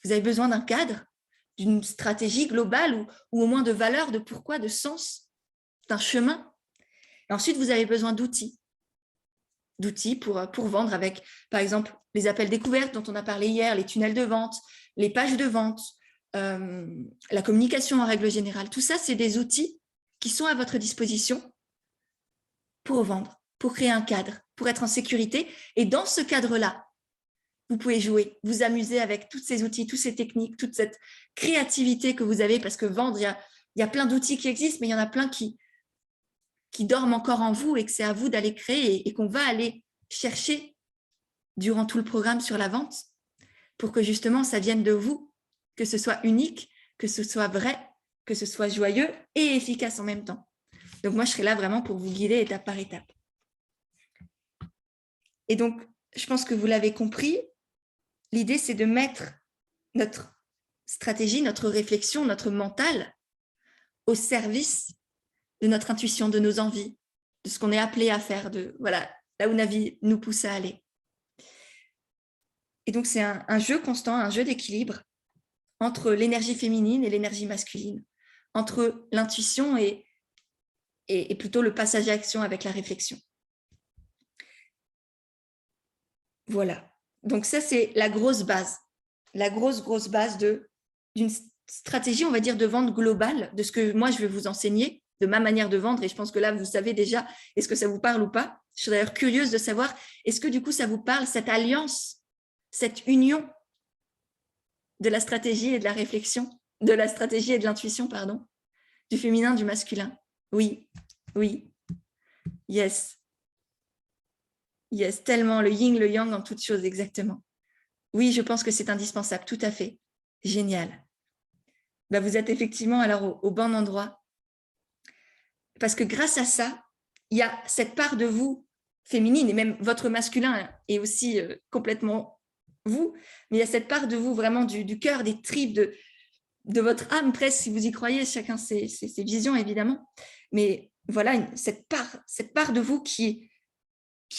Vous avez besoin d'un cadre, d'une stratégie globale ou au moins de valeurs, de pourquoi, de sens, d'un chemin. Et ensuite, vous avez besoin d'outils pour vendre avec, par exemple, les appels découvertes dont on a parlé hier, les tunnels de vente, les pages de vente, la communication en règle générale. Tout ça, c'est des outils qui sont à votre disposition pour vendre, pour créer un cadre, pour être en sécurité. Et dans ce cadre-là, vous pouvez jouer, vous amuser avec tous ces outils, toutes ces techniques, toute cette créativité que vous avez, parce que vendre, il y a plein d'outils qui existent, mais il y en a plein qui dorment encore en vous et que c'est à vous d'aller créer et qu'on va aller chercher durant tout le programme sur la vente pour que justement ça vienne de vous, que ce soit unique, que ce soit vrai, que ce soit joyeux et efficace en même temps. Donc moi, je serai là vraiment pour vous guider étape par étape. Et donc, je pense que vous l'avez compris, l'idée, c'est de mettre notre stratégie, notre réflexion, notre mental au service de notre intuition, de nos envies, de ce qu'on est appelé à faire, de voilà, là où la vie nous pousse à aller. Et donc, c'est un jeu constant, un jeu d'équilibre entre l'énergie féminine et l'énergie masculine, entre l'intuition et plutôt le passage à l'action avec la réflexion. Voilà. Donc ça, c'est la grosse base, la grosse base d'une stratégie, on va dire, de vente globale, de ce que moi, je vais vous enseigner, de ma manière de vendre. Et je pense que là, vous savez déjà, est-ce que ça vous parle ou pas? Je suis d'ailleurs curieuse de savoir, est-ce que du coup, ça vous parle, cette alliance, cette union de la stratégie et de la réflexion, de la stratégie et de l'intuition, pardon, du féminin, du masculin? Oui, oui, yes. Yes, tellement le yin, le yang en toutes choses, exactement. Oui, je pense que c'est indispensable, tout à fait. Génial. Ben, vous êtes effectivement alors au bon endroit. Parce que grâce à ça, il y a cette part de vous féminine, et même votre masculin est aussi complètement vous, mais il y a cette part de vous vraiment du cœur, des tripes, de votre âme presque, si vous y croyez, chacun ses visions évidemment. Mais voilà, cette part de vous qui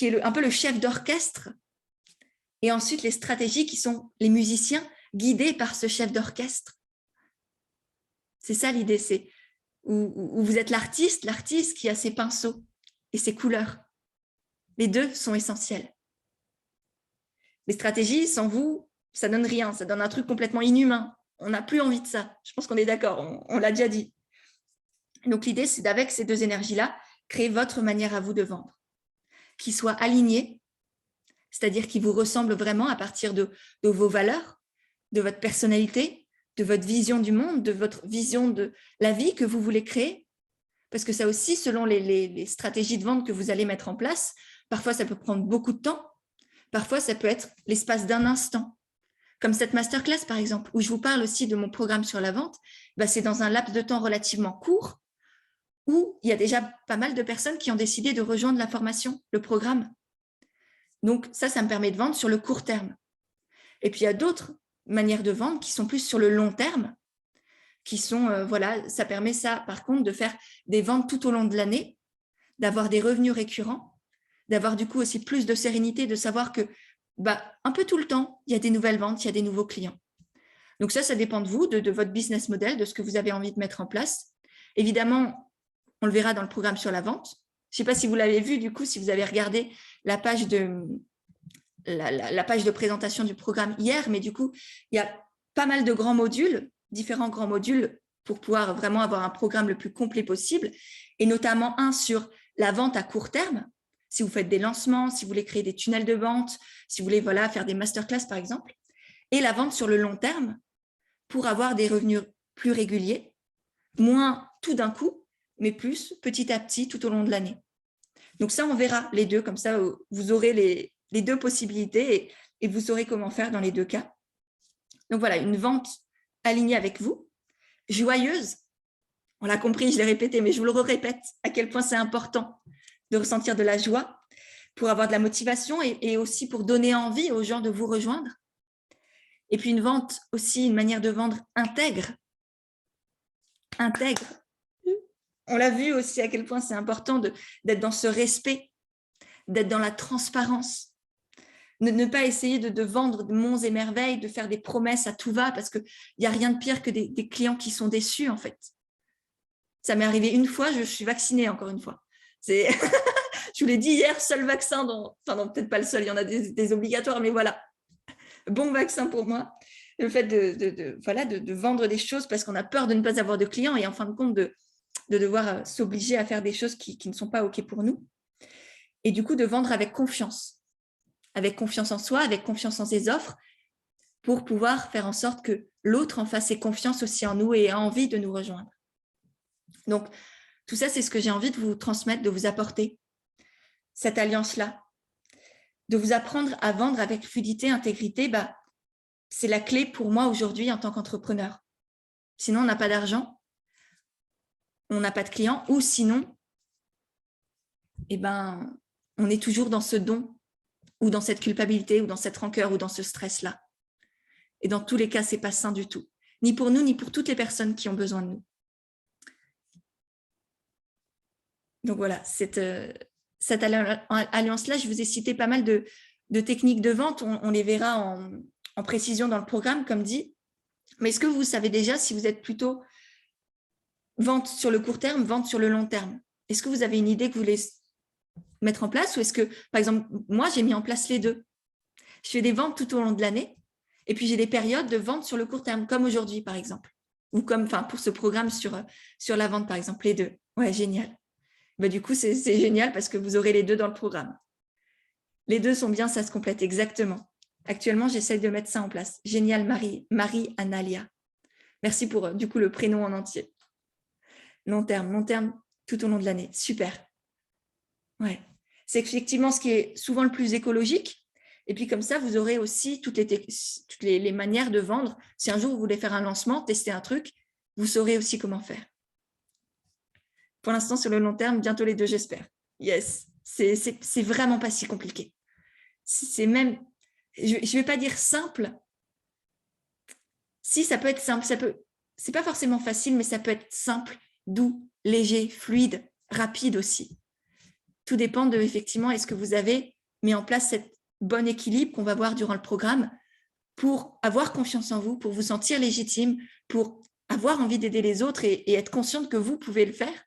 est un peu le chef d'orchestre, et ensuite les stratégies qui sont les musiciens guidés par ce chef d'orchestre. C'est ça l'idée, c'est où vous êtes l'artiste qui a ses pinceaux et ses couleurs. Les deux sont essentiels. Les stratégies, sans vous, ça donne rien, ça donne un truc complètement inhumain. On n'a plus envie de ça. Je pense qu'on est d'accord, on l'a déjà dit. Donc l'idée, c'est d'avec ces deux énergies-là, créer votre manière à vous de vendre, qui soit alignée, c'est-à-dire qui vous ressemble vraiment à partir de vos valeurs, de votre personnalité, de votre vision du monde, de votre vision de la vie que vous voulez créer. Parce que ça aussi, selon les stratégies de vente que vous allez mettre en place, parfois ça peut prendre beaucoup de temps, parfois ça peut être l'espace d'un instant. Comme cette masterclass, par exemple, où je vous parle aussi de mon programme sur la vente, c'est dans un laps de temps relativement court, où il y a déjà pas mal de personnes qui ont décidé de rejoindre la formation, le programme. Donc ça me permet de vendre sur le court terme. Et puis il y a d'autres manières de vendre qui sont plus sur le long terme, qui sont, voilà, ça permet ça, par contre, de faire des ventes tout au long de l'année, d'avoir des revenus récurrents, d'avoir du coup aussi plus de sérénité, de savoir que un peu tout le temps, il y a des nouvelles ventes, il y a des nouveaux clients. Donc ça dépend de vous, de votre business model, de ce que vous avez envie de mettre en place. Évidemment, on le verra dans le programme sur la vente. Je ne sais pas si vous l'avez vu, du coup, si vous avez regardé la page la page de présentation du programme hier, mais du coup, il y a pas mal de grands modules, différents grands modules pour pouvoir vraiment avoir un programme le plus complet possible, et notamment un sur la vente à court terme, si vous faites des lancements, si vous voulez créer des tunnels de vente, si vous voulez faire des masterclass par exemple, et la vente sur le long terme pour avoir des revenus plus réguliers, moins tout d'un coup, mais plus petit à petit tout au long de l'année. Donc ça, on verra les deux, comme ça vous aurez les deux possibilités et vous saurez comment faire dans les deux cas. Donc voilà, une vente alignée avec vous, joyeuse. On l'a compris, je l'ai répété, mais je vous le répète à quel point c'est important de ressentir de la joie pour avoir de la motivation et aussi pour donner envie aux gens de vous rejoindre. Et puis une vente aussi, une manière de vendre intègre. Intègre. on l'a vu aussi à quel point c'est important d'être dans ce respect, d'être dans la transparence, ne pas essayer de vendre de monts et merveilles, de faire des promesses à tout va, parce qu'il n'y a rien de pire que des clients qui sont déçus, en fait. Ça m'est arrivé une fois, je suis vaccinée encore une fois. Je vous l'ai dit hier, seul vaccin, enfin non, peut-être pas le seul, il y en a des obligatoires, mais voilà, bon vaccin pour moi. Le fait de vendre des choses parce qu'on a peur de ne pas avoir de clients et en fin de compte de devoir s'obliger à faire des choses qui ne sont pas OK pour nous. Et du coup, de vendre avec confiance en soi, avec confiance en ses offres, pour pouvoir faire en sorte que l'autre en face ait confiance aussi en nous et ait envie de nous rejoindre. Donc, tout ça, c'est ce que j'ai envie de vous transmettre, de vous apporter, cette alliance-là, de vous apprendre à vendre avec fluidité, intégrité. C'est la clé pour moi aujourd'hui en tant qu'entrepreneur. Sinon, on n'a pas d'argent, on n'a pas de clients, ou sinon, on est toujours dans ce don, ou dans cette culpabilité, ou dans cette rancœur, ou dans ce stress-là. Et dans tous les cas, ce n'est pas sain du tout, ni pour nous, ni pour toutes les personnes qui ont besoin de nous. Donc voilà, cette alliance-là, je vous ai cité pas mal de techniques de vente, on les verra en précision dans le programme, comme dit. Mais est-ce que vous savez déjà si vous êtes plutôt vente sur le court terme, vente sur le long terme? Est-ce que vous avez une idée que vous voulez mettre en place, ou est-ce que, par exemple, moi, j'ai mis en place les deux. Je fais des ventes tout au long de l'année, et puis j'ai des périodes de vente sur le court terme, comme aujourd'hui, par exemple, ou comme pour ce programme sur la vente, par exemple, les deux. Ouais, génial. Du coup, c'est génial parce que vous aurez les deux dans le programme. Les deux sont bien, ça se complète exactement. Actuellement, j'essaie de mettre ça en place. Génial, Marie Analia. Merci pour, du coup, le prénom en entier. Long terme, tout au long de l'année. Super. Ouais. C'est effectivement ce qui est souvent le plus écologique. Et puis, comme ça, vous aurez aussi toutes les manières de vendre. Si un jour, vous voulez faire un lancement, tester un truc, vous saurez aussi comment faire. Pour l'instant, sur le long terme, bientôt les deux, j'espère. Yes, c'est vraiment pas si compliqué. C'est même, je ne vais pas dire simple. Si, ça peut être simple. C'est pas forcément facile, mais ça peut être simple, doux, léger, fluide, rapide aussi. Tout dépend de, effectivement, est-ce que vous avez mis en place cet bon équilibre qu'on va voir durant le programme pour avoir confiance en vous, pour vous sentir légitime, pour avoir envie d'aider les autres et être consciente que vous pouvez le faire.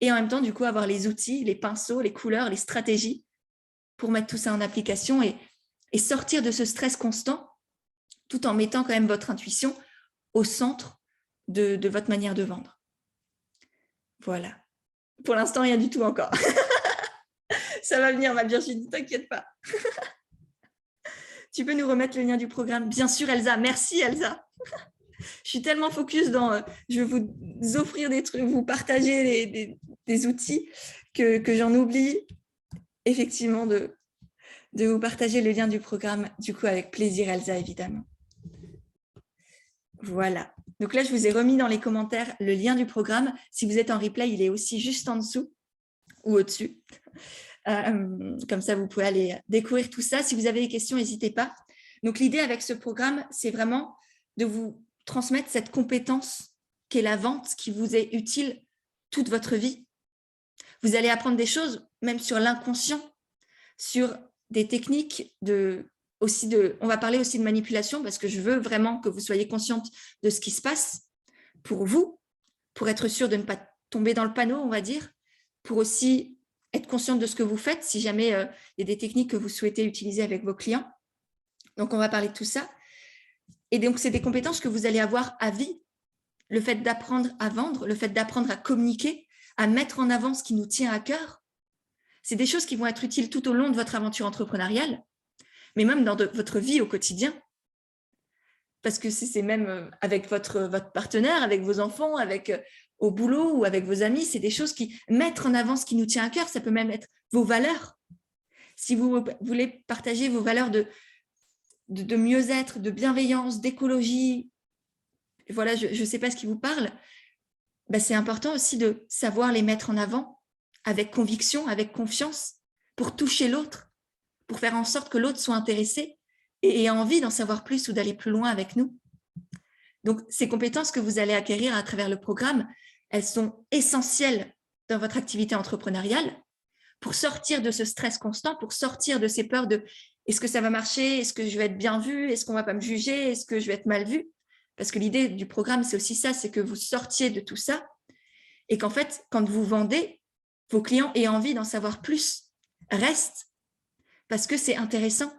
Et en même temps, du coup, avoir les outils, les pinceaux, les couleurs, les stratégies pour mettre tout ça en application et sortir de ce stress constant tout en mettant quand même votre intuition au centre de votre manière de vendre. Voilà. Pour l'instant, rien du tout encore. Ça va venir, ma Virginie, ne t'inquiète pas. Tu peux nous remettre le lien du programme? Bien sûr, Elsa. Merci, Elsa. Je suis tellement focus dans je vais vous offrir des trucs, vous partager des outils que j'en oublie effectivement de vous partager le lien du programme, du coup avec plaisir, Elsa, évidemment. Voilà. Donc là, je vous ai remis dans les commentaires le lien du programme. Si vous êtes en replay, il est aussi juste en dessous ou au-dessus. Comme ça, vous pouvez aller découvrir tout ça. Si vous avez des questions, n'hésitez pas. Donc l'idée avec ce programme, c'est vraiment de vous transmettre cette compétence qu'est la vente, qui vous est utile toute votre vie. Vous allez apprendre des choses, même sur l'inconscient, sur des techniques on va parler aussi de manipulation, parce que je veux vraiment que vous soyez consciente de ce qui se passe pour vous, pour être sûr de ne pas tomber dans le panneau, on va dire, pour aussi être consciente de ce que vous faites, si jamais il y a des techniques que vous souhaitez utiliser avec vos clients. Donc, on va parler de tout ça. Et donc, c'est des compétences que vous allez avoir à vie. Le fait d'apprendre à vendre, le fait d'apprendre à communiquer, à mettre en avant ce qui nous tient à cœur, c'est des choses qui vont être utiles tout au long de votre aventure entrepreneuriale, mais même dans votre vie au quotidien. Parce que c'est même avec votre partenaire, avec vos enfants, au boulot ou avec vos amis, c'est des choses qui mettent en avant ce qui nous tient à cœur. Ça peut même être vos valeurs. Si vous voulez partager vos valeurs de mieux-être, de bienveillance, d'écologie, voilà, je ne sais pas ce qui vous parle, c'est important aussi de savoir les mettre en avant avec conviction, avec confiance, pour toucher l'autre, pour faire en sorte que l'autre soit intéressé et ait envie d'en savoir plus ou d'aller plus loin avec nous. Donc, ces compétences que vous allez acquérir à travers le programme, elles sont essentielles dans votre activité entrepreneuriale pour sortir de ce stress constant, pour sortir de ces peurs de est-ce que ça va marcher, est-ce que je vais être bien vue, est-ce qu'on va pas me juger, est-ce que je vais être mal vue? Parce que l'idée du programme, c'est aussi ça, c'est que vous sortiez de tout ça et qu'en fait, quand vous vendez, vos clients aient envie d'en savoir plus, restent parce que c'est intéressant,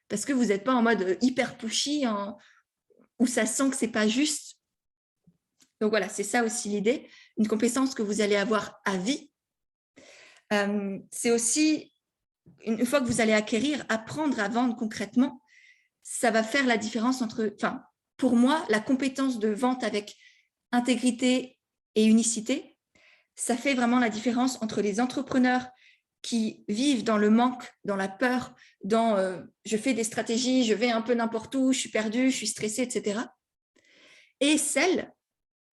parce que vous n'êtes pas en mode hyper pushy, où ça sent que c'est pas juste. Donc voilà, c'est ça aussi l'idée, une compétence que vous allez avoir à vie. C'est aussi, une fois que vous allez acquérir, apprendre à vendre concrètement, ça va faire la différence entre, enfin, pour moi, la compétence de vente avec intégrité et unicité, ça fait vraiment la différence entre les entrepreneurs qui vivent dans le manque, dans la peur, dans je fais des stratégies, je vais un peu n'importe où, je suis perdue, je suis stressée, etc. Et celles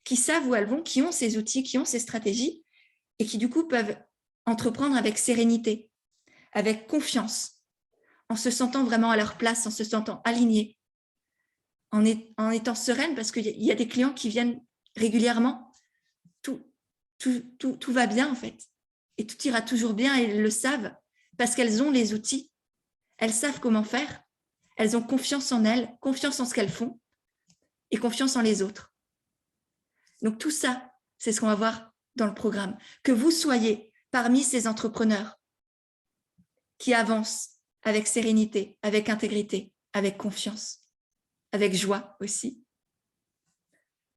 qui savent où elles vont, qui ont ces outils, qui ont ces stratégies et qui du coup peuvent entreprendre avec sérénité, avec confiance, en se sentant vraiment à leur place, en se sentant alignés, en étant sereine parce qu'il y a des clients qui viennent régulièrement, tout va bien en fait. Et tout ira toujours bien et elles le savent parce qu'elles ont les outils. Elles savent comment faire. Elles ont confiance en elles, confiance en ce qu'elles font et confiance en les autres. Donc tout ça, c'est ce qu'on va voir dans le programme. Que vous soyez parmi ces entrepreneurs qui avancent avec sérénité, avec intégrité, avec confiance, avec joie aussi.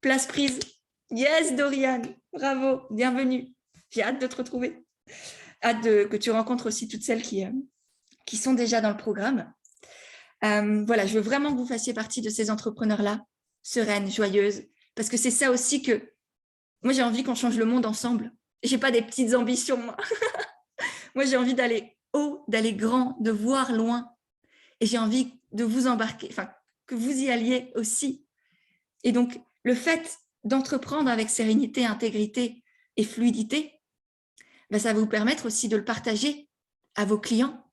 Place prise. Yes, Dorian, bravo, bienvenue. J'ai hâte de te retrouver. Hâte que tu rencontres aussi toutes celles qui sont déjà dans le programme. Voilà, je veux vraiment que vous fassiez partie de ces entrepreneurs-là, sereines, joyeuses, parce que c'est ça aussi que moi, j'ai envie qu'on change le monde ensemble. Je n'ai pas des petites ambitions, moi. Moi, j'ai envie d'aller haut, d'aller grand, de voir loin. Et j'ai envie de vous embarquer, enfin, que vous y alliez aussi. Et donc, le fait d'entreprendre avec sérénité, intégrité et fluidité, ben, ça va vous permettre aussi de le partager à vos clients,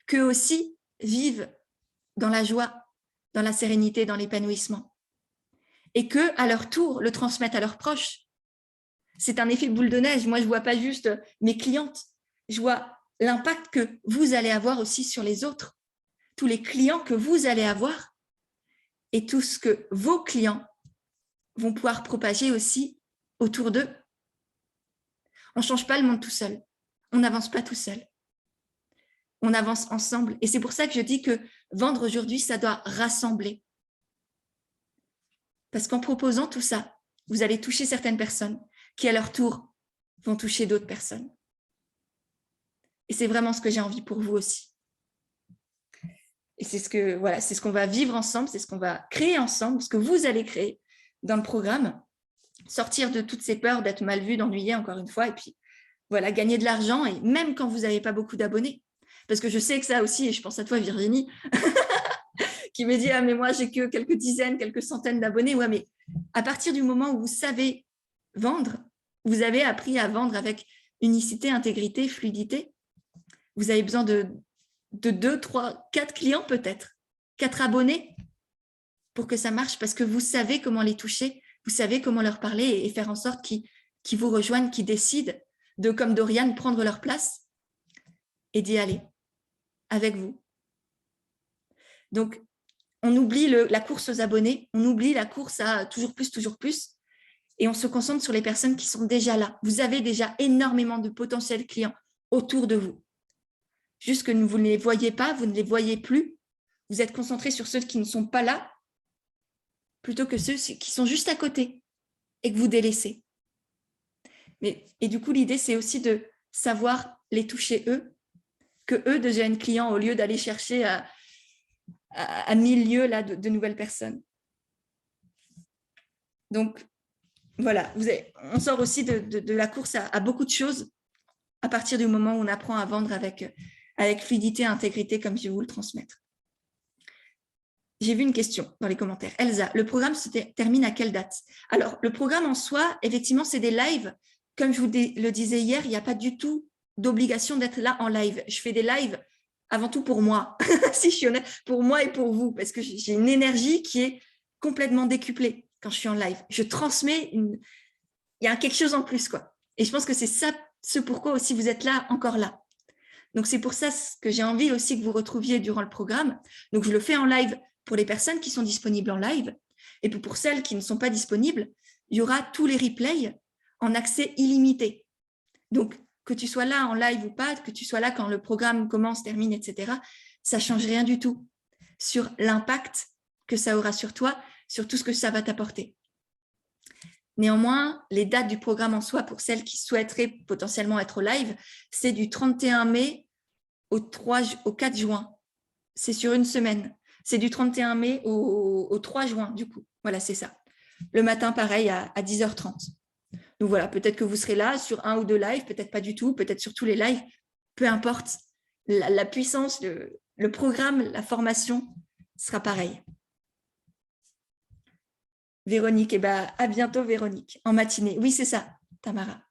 qu'eux aussi vivent dans la joie, dans la sérénité, dans l'épanouissement. Et qu'eux, à leur tour, le transmettent à leurs proches. C'est un effet boule de neige. Moi, je ne vois pas juste mes clientes, je vois l'impact que vous allez avoir aussi sur les autres, tous les clients que vous allez avoir et tout ce que vos clients vont pouvoir propager aussi autour d'eux. On ne change pas le monde tout seul. On n'avance pas tout seul. On avance ensemble. Et c'est pour ça que je dis que vendre aujourd'hui, ça doit rassembler. Parce qu'en proposant tout ça, vous allez toucher certaines personnes qui, à leur tour, vont toucher d'autres personnes. Et c'est vraiment ce que j'ai envie pour vous aussi. Et c'est ce qu'on va vivre ensemble, c'est ce qu'on va créer ensemble, ce que vous allez créer dans le programme. Sortir de toutes ces peurs d'être mal vu, d'ennuyer encore une fois, et puis voilà, gagner de l'argent, et même quand vous n'avez pas beaucoup d'abonnés. Parce que je sais que ça aussi, et je pense à toi Virginie, qui me dit « Ah mais moi j'ai que quelques dizaines, quelques centaines d'abonnés ». Ouais, mais à partir du moment où vous savez vendre, vous avez appris à vendre avec unicité, intégrité, fluidité, vous avez besoin de 2, 3, 4 clients peut-être, 4 abonnés pour que ça marche, parce que vous savez comment les toucher, vous savez comment leur parler et faire en sorte qu'ils vous rejoignent, qu'ils décident de, comme Dorian, prendre leur place et d'y aller avec vous. Donc, on oublie la course aux abonnés, on oublie la course à toujours plus, et on se concentre sur les personnes qui sont déjà là. Vous avez déjà énormément de potentiels clients autour de vous. Juste que vous ne les voyez pas, vous ne les voyez plus. Vous êtes concentré sur ceux qui ne sont pas là, plutôt que ceux qui sont juste à côté et que vous délaissez. Et du coup, l'idée, c'est aussi de savoir les toucher eux, que eux deviennent clients au lieu d'aller chercher à 1000 lieues là, de nouvelles personnes. Donc, voilà, on sort aussi de la course à beaucoup de choses à partir du moment où on apprend à vendre avec fluidité et intégrité, comme je vais vous le transmettre. J'ai vu une question dans les commentaires. Elsa, le programme se termine à quelle date? Alors, le programme en soi, effectivement, c'est des lives. Comme je vous le disais hier, il n'y a pas du tout d'obligation d'être là en live. Je fais des lives avant tout pour moi, si je suis honnête, pour moi et pour vous, parce que j'ai une énergie qui est complètement décuplée quand je suis en live. Je transmets il y a quelque chose en plus, quoi. Et je pense que c'est ça, ce pourquoi aussi vous êtes là, encore là. Donc, c'est pour ça que j'ai envie aussi que vous retrouviez durant le programme. Donc, je le fais en live pour les personnes qui sont disponibles en live. Et puis, pour celles qui ne sont pas disponibles, il y aura tous les replays en accès illimité. Donc, que tu sois là en live ou pas, que tu sois là quand le programme commence, termine, etc., ça ne change rien du tout sur l'impact que ça aura sur toi, sur tout ce que ça va t'apporter. Néanmoins, les dates du programme en soi, pour celles qui souhaiteraient potentiellement être au live, c'est du 31 mai au 4 juin. C'est sur une semaine. C'est du 31 mai au 3 juin, du coup. Voilà, c'est ça. Le matin, pareil, à 10h30. Donc voilà, peut-être que vous serez là sur un ou deux lives, peut-être pas du tout, peut-être sur tous les lives. Peu importe, la puissance, le programme, la formation sera pareil. Véronique, à bientôt Véronique, en matinée. Oui, c'est ça, Tamara.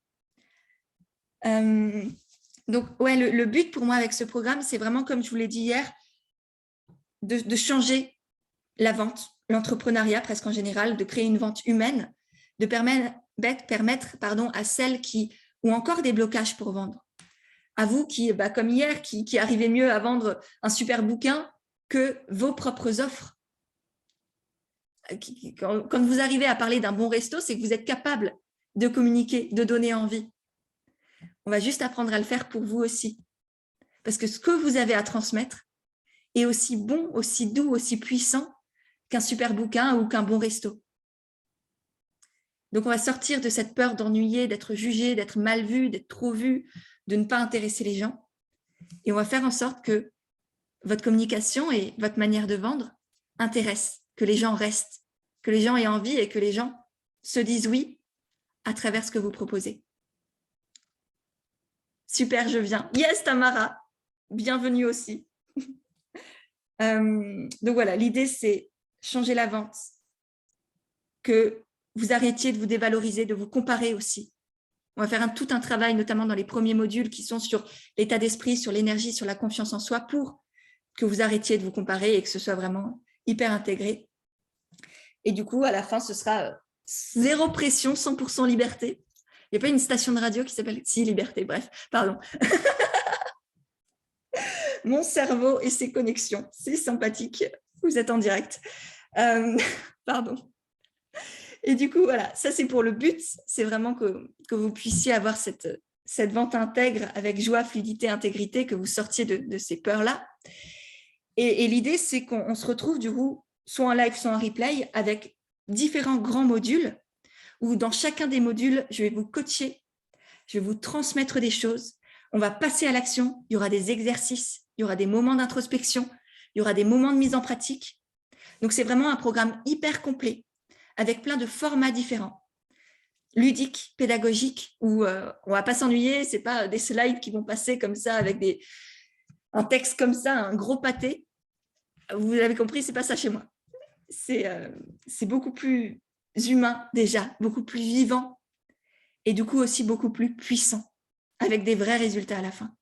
Donc, ouais, le but pour moi avec ce programme, c'est vraiment, comme je vous l'ai dit hier, de changer la vente, l'entrepreneuriat presque en général, de créer une vente humaine, de permettre à celles qui ont encore des blocages pour vendre. À vous qui, comme hier, qui arrivez mieux à vendre un super bouquin que vos propres offres. Quand vous arrivez à parler d'un bon resto, c'est que vous êtes capable de communiquer, de donner envie. On va juste apprendre à le faire pour vous aussi. Parce que ce que vous avez à transmettre est aussi bon, aussi doux, aussi puissant qu'un super bouquin ou qu'un bon resto. Donc, on va sortir de cette peur d'ennuyer, d'être jugé, d'être mal vu, d'être trop vu, de ne pas intéresser les gens. Et on va faire en sorte que votre communication et votre manière de vendre intéressent, que les gens restent, que les gens aient envie et que les gens se disent oui à travers ce que vous proposez. Super, je viens. Yes, Tamara, bienvenue aussi. Donc voilà, l'idée, c'est changer la vente, que vous arrêtiez de vous dévaloriser, de vous comparer aussi. On va faire tout un travail, notamment dans les premiers modules qui sont sur l'état d'esprit, sur l'énergie, sur la confiance en soi, pour que vous arrêtiez de vous comparer et que ce soit vraiment hyper intégré. Et du coup, à la fin, ce sera zéro pression, 100% liberté. Il n'y a pas une station de radio qui s'appelle Si Liberté, bref, pardon. Mon cerveau et ses connexions, c'est sympathique. Vous êtes en direct. Pardon. Et du coup, voilà, ça c'est pour le but. C'est vraiment que vous puissiez avoir cette vente intègre avec joie, fluidité, intégrité, que vous sortiez de ces peurs-là. Et l'idée, c'est qu'on se retrouve du coup, soit en live, soit en replay, avec différents grands modules, où dans chacun des modules, je vais vous coacher, je vais vous transmettre des choses, on va passer à l'action, il y aura des exercices, il y aura des moments d'introspection, il y aura des moments de mise en pratique. Donc, c'est vraiment un programme hyper complet, avec plein de formats différents, ludiques, pédagogiques, où on ne va pas s'ennuyer, ce n'est pas des slides qui vont passer comme ça, avec un texte comme ça, un gros pâté. Vous avez compris, ce n'est pas ça chez moi. C'est beaucoup plus humain déjà, beaucoup plus vivant, et du coup aussi beaucoup plus puissant, avec des vrais résultats à la fin.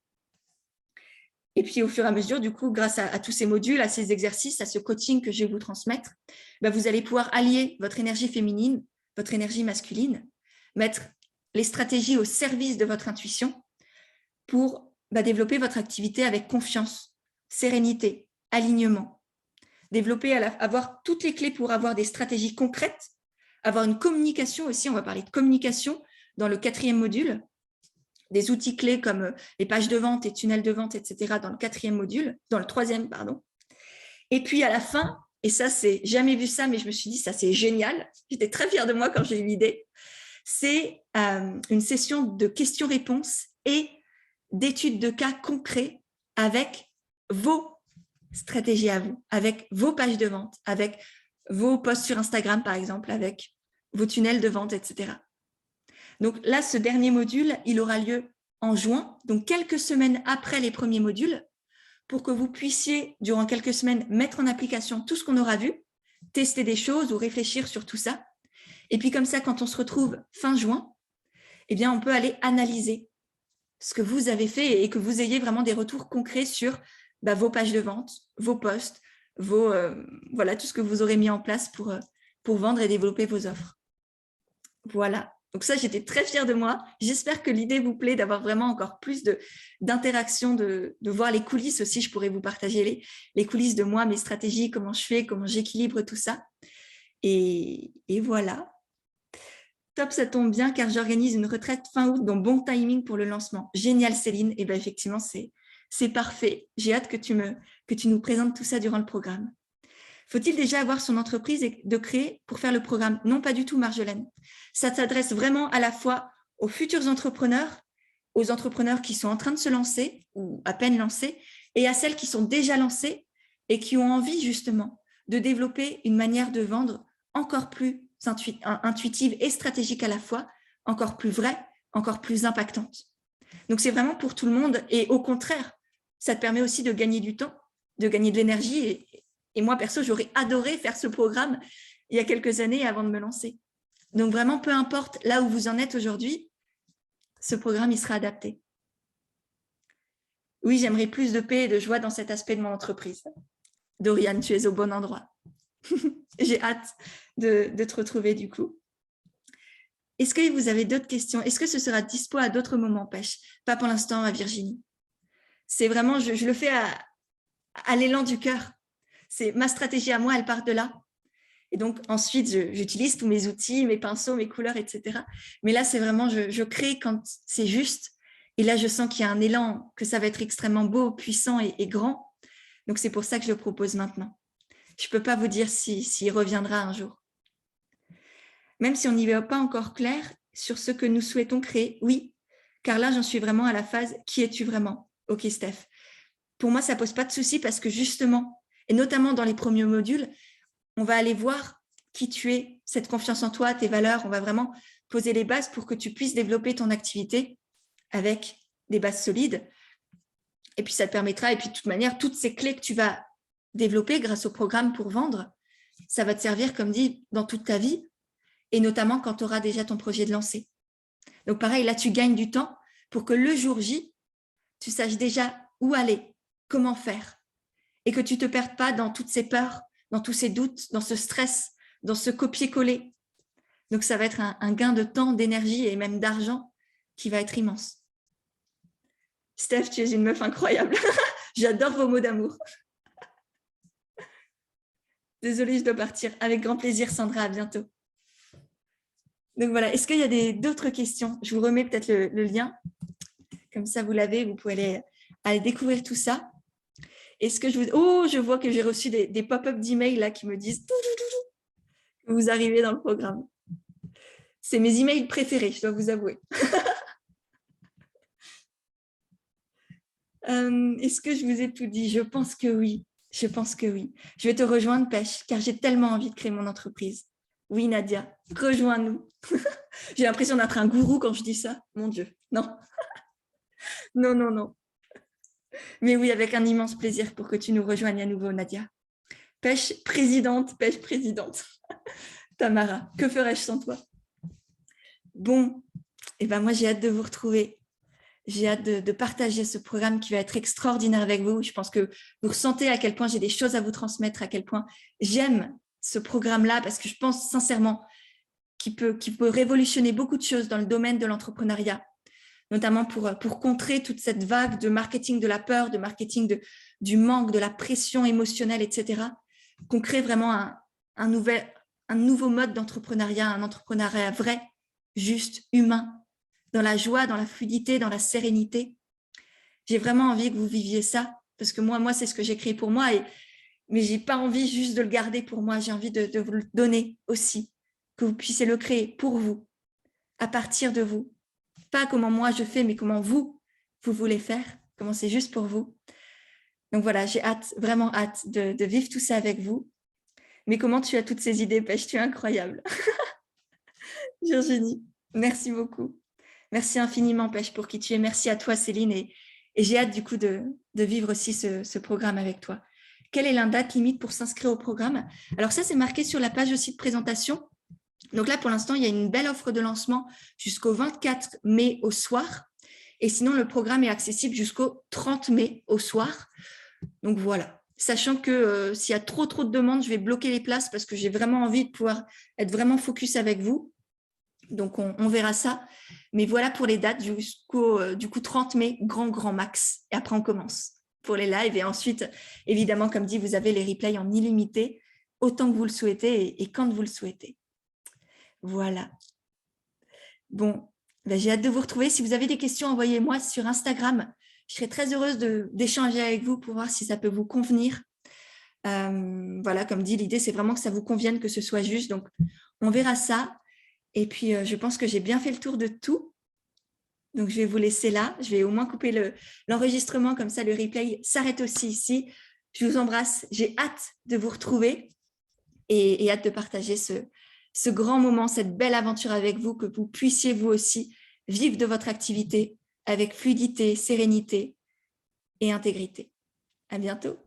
Et puis, au fur et à mesure, du coup, grâce à tous ces modules, à ces exercices, à ce coaching que je vais vous transmettre, vous allez pouvoir allier votre énergie féminine, votre énergie masculine, mettre les stratégies au service de votre intuition pour développer votre activité avec confiance, sérénité, alignement. Développer, avoir toutes les clés pour avoir des stratégies concrètes, avoir une communication aussi, on va parler de communication dans le 4e module, des outils clés comme les pages de vente et tunnels de vente, etc. dans le 4e module, dans le 3e, pardon. Et puis à la fin, et ça, c'est jamais vu ça, mais je me suis dit, ça c'est génial. J'étais très fière de moi quand j'ai eu l'idée. C'est une session de questions-réponses et d'études de cas concrets avec vos stratégies à vous, avec vos pages de vente, avec vos posts sur Instagram, par exemple, avec vos tunnels de vente, etc. Donc là, ce dernier module, il aura lieu en juin, donc quelques semaines après les premiers modules, pour que vous puissiez, durant quelques semaines, mettre en application tout ce qu'on aura vu, tester des choses ou réfléchir sur tout ça. Et puis comme ça, quand on se retrouve fin juin, eh bien, on peut aller analyser ce que vous avez fait et que vous ayez vraiment des retours concrets sur vos pages de vente, vos posts, voilà, tout ce que vous aurez mis en place pour vendre et développer vos offres. Voilà. Donc ça, j'étais très fière de moi. J'espère que l'idée vous plaît, d'avoir vraiment encore plus d'interaction, de voir les coulisses aussi. Je pourrais vous partager les coulisses de moi, mes stratégies, comment je fais, comment j'équilibre tout ça. Et voilà. Top, ça tombe bien car j'organise une retraite fin août, donc bon timing pour le lancement. Génial, Céline. Et bien effectivement, c'est parfait. J'ai hâte que tu nous présentes tout ça durant le programme. Faut-il déjà avoir son entreprise et de créer pour faire le programme? Non, pas du tout, Marjolaine. Ça s'adresse vraiment à la fois aux futurs entrepreneurs, aux entrepreneurs qui sont en train de se lancer ou à peine lancés, et à celles qui sont déjà lancées et qui ont envie justement de développer une manière de vendre encore plus intuitive et stratégique à la fois, encore plus vraie, encore plus impactante. Donc, c'est vraiment pour tout le monde. Et au contraire, ça te permet aussi de gagner du temps, de gagner de l'énergie. Et moi, perso, j'aurais adoré faire ce programme il y a quelques années avant de me lancer. Donc, vraiment, peu importe là où vous en êtes aujourd'hui, ce programme, il sera adapté. Oui, j'aimerais plus de paix et de joie dans cet aspect de mon entreprise. Dorian, tu es au bon endroit. J'ai hâte de te retrouver du coup. Est-ce que vous avez d'autres questions? Est-ce que ce sera dispo à d'autres moments, Pêche? Pas pour l'instant à Virginie. C'est vraiment, je le fais à l'élan du cœur. C'est ma stratégie à moi, elle part de là. Et donc, ensuite, j'utilise tous mes outils, mes pinceaux, mes couleurs, etc. Mais là, c'est vraiment, je crée quand c'est juste. Et là, je sens qu'il y a un élan, que ça va être extrêmement beau, puissant et grand. Donc, c'est pour ça que je le propose maintenant. Je ne peux pas vous dire s'il reviendra un jour. Même si on n'y va pas encore clair sur ce que nous souhaitons créer, oui, car là, j'en suis vraiment à la phase « Qui es-tu vraiment ?» Ok, Steph. Pour moi, ça ne pose pas de souci parce que justement, et notamment dans les premiers modules, on va aller voir qui tu es, cette confiance en toi, tes valeurs. On va vraiment poser les bases pour que tu puisses développer ton activité avec des bases solides. Et puis, ça te permettra, et puis de toute manière, toutes ces clés que tu vas développer grâce au programme pour vendre, ça va te servir, comme dit, dans toute ta vie, et notamment quand tu auras déjà ton projet de lancer. Donc, pareil, là, tu gagnes du temps pour que le jour J, tu saches déjà où aller, comment faire, et que tu ne te perdes pas dans toutes ces peurs, dans tous ces doutes, dans ce stress, dans ce copier-coller. Donc, ça va être un gain de temps, d'énergie et même d'argent qui va être immense. Steph, tu es une meuf incroyable. J'adore vos mots d'amour. Désolée, je dois partir. Avec grand plaisir, Sandra, à bientôt. Donc voilà, est-ce qu'il y a d'autres questions? Je vous remets peut-être le lien. Comme ça, vous l'avez, vous pouvez aller découvrir tout ça. Est-ce que je vois que j'ai reçu des pop-up d'emails là qui me disent que vous arrivez dans le programme. C'est mes emails préférés, je dois vous avouer. Est-ce que je vous ai tout dit? Je pense que oui. Je pense que oui. Je vais te rejoindre, Pêche, car j'ai tellement envie de créer mon entreprise. Oui, Nadia, rejoins-nous. J'ai l'impression d'être un gourou quand je dis ça. Mon Dieu, non. Non, non, non. Mais oui, avec un immense plaisir pour que tu nous rejoignes à nouveau, Nadia. Pêche présidente. Tamara, que ferais-je sans toi? Bon, et ben moi, j'ai hâte de vous retrouver. J'ai hâte de partager ce programme qui va être extraordinaire avec vous. Je pense que vous ressentez à quel point j'ai des choses à vous transmettre, à quel point j'aime ce programme-là, parce que je pense sincèrement qu'il peut révolutionner beaucoup de choses dans le domaine de l'entrepreneuriat, notamment pour contrer toute cette vague de marketing de la peur, de marketing du manque, de la pression émotionnelle, etc. Qu'on crée vraiment un nouveau mode d'entrepreneuriat, un entrepreneuriat vrai, juste, humain, dans la joie, dans la fluidité, dans la sérénité. J'ai vraiment envie que vous viviez ça, parce que moi c'est ce que j'ai créé pour moi, mais je n'ai pas envie juste de le garder pour moi, j'ai envie de vous le donner aussi, que vous puissiez le créer pour vous, à partir de vous. Pas comment moi je fais, mais comment vous voulez faire, comment c'est juste pour vous. Donc voilà, j'ai hâte, vraiment hâte de vivre tout ça avec vous. Mais comment tu as toutes ces idées, Pêche, tu es incroyable. Virginie, merci beaucoup. Merci infiniment, Pêche, pour qui tu es. Merci à toi, Céline. Et j'ai hâte du coup de vivre aussi ce programme avec toi. Quelle est la date limite pour s'inscrire au programme? Alors ça, c'est marqué sur la page aussi de présentation. Donc là, pour l'instant, il y a une belle offre de lancement jusqu'au 24 mai au soir. Et sinon, le programme est accessible jusqu'au 30 mai au soir. Donc voilà. Sachant que s'il y a trop de demandes, je vais bloquer les places parce que j'ai vraiment envie de pouvoir être vraiment focus avec vous. Donc, on verra ça. Mais voilà pour les dates jusqu'au du coup 30 mai, grand max. Et après, on commence pour les lives. Et ensuite, évidemment, comme dit, vous avez les replays en illimité, autant que vous le souhaitez et quand vous le souhaitez. Voilà. Bon, ben, j'ai hâte de vous retrouver. Si vous avez des questions, envoyez-moi sur Instagram. Je serai très heureuse d'échanger avec vous pour voir si ça peut vous convenir. Voilà, comme dit, l'idée, c'est vraiment que ça vous convienne, que ce soit juste. Donc, on verra ça. Et puis, je pense que j'ai bien fait le tour de tout. Donc, je vais vous laisser là. Je vais au moins couper l'enregistrement. Comme ça, le replay s'arrête aussi ici. Je vous embrasse. J'ai hâte de vous retrouver et hâte de partager ce grand moment, cette belle aventure avec vous, que vous puissiez vous aussi vivre de votre activité avec fluidité, sérénité et intégrité. À bientôt.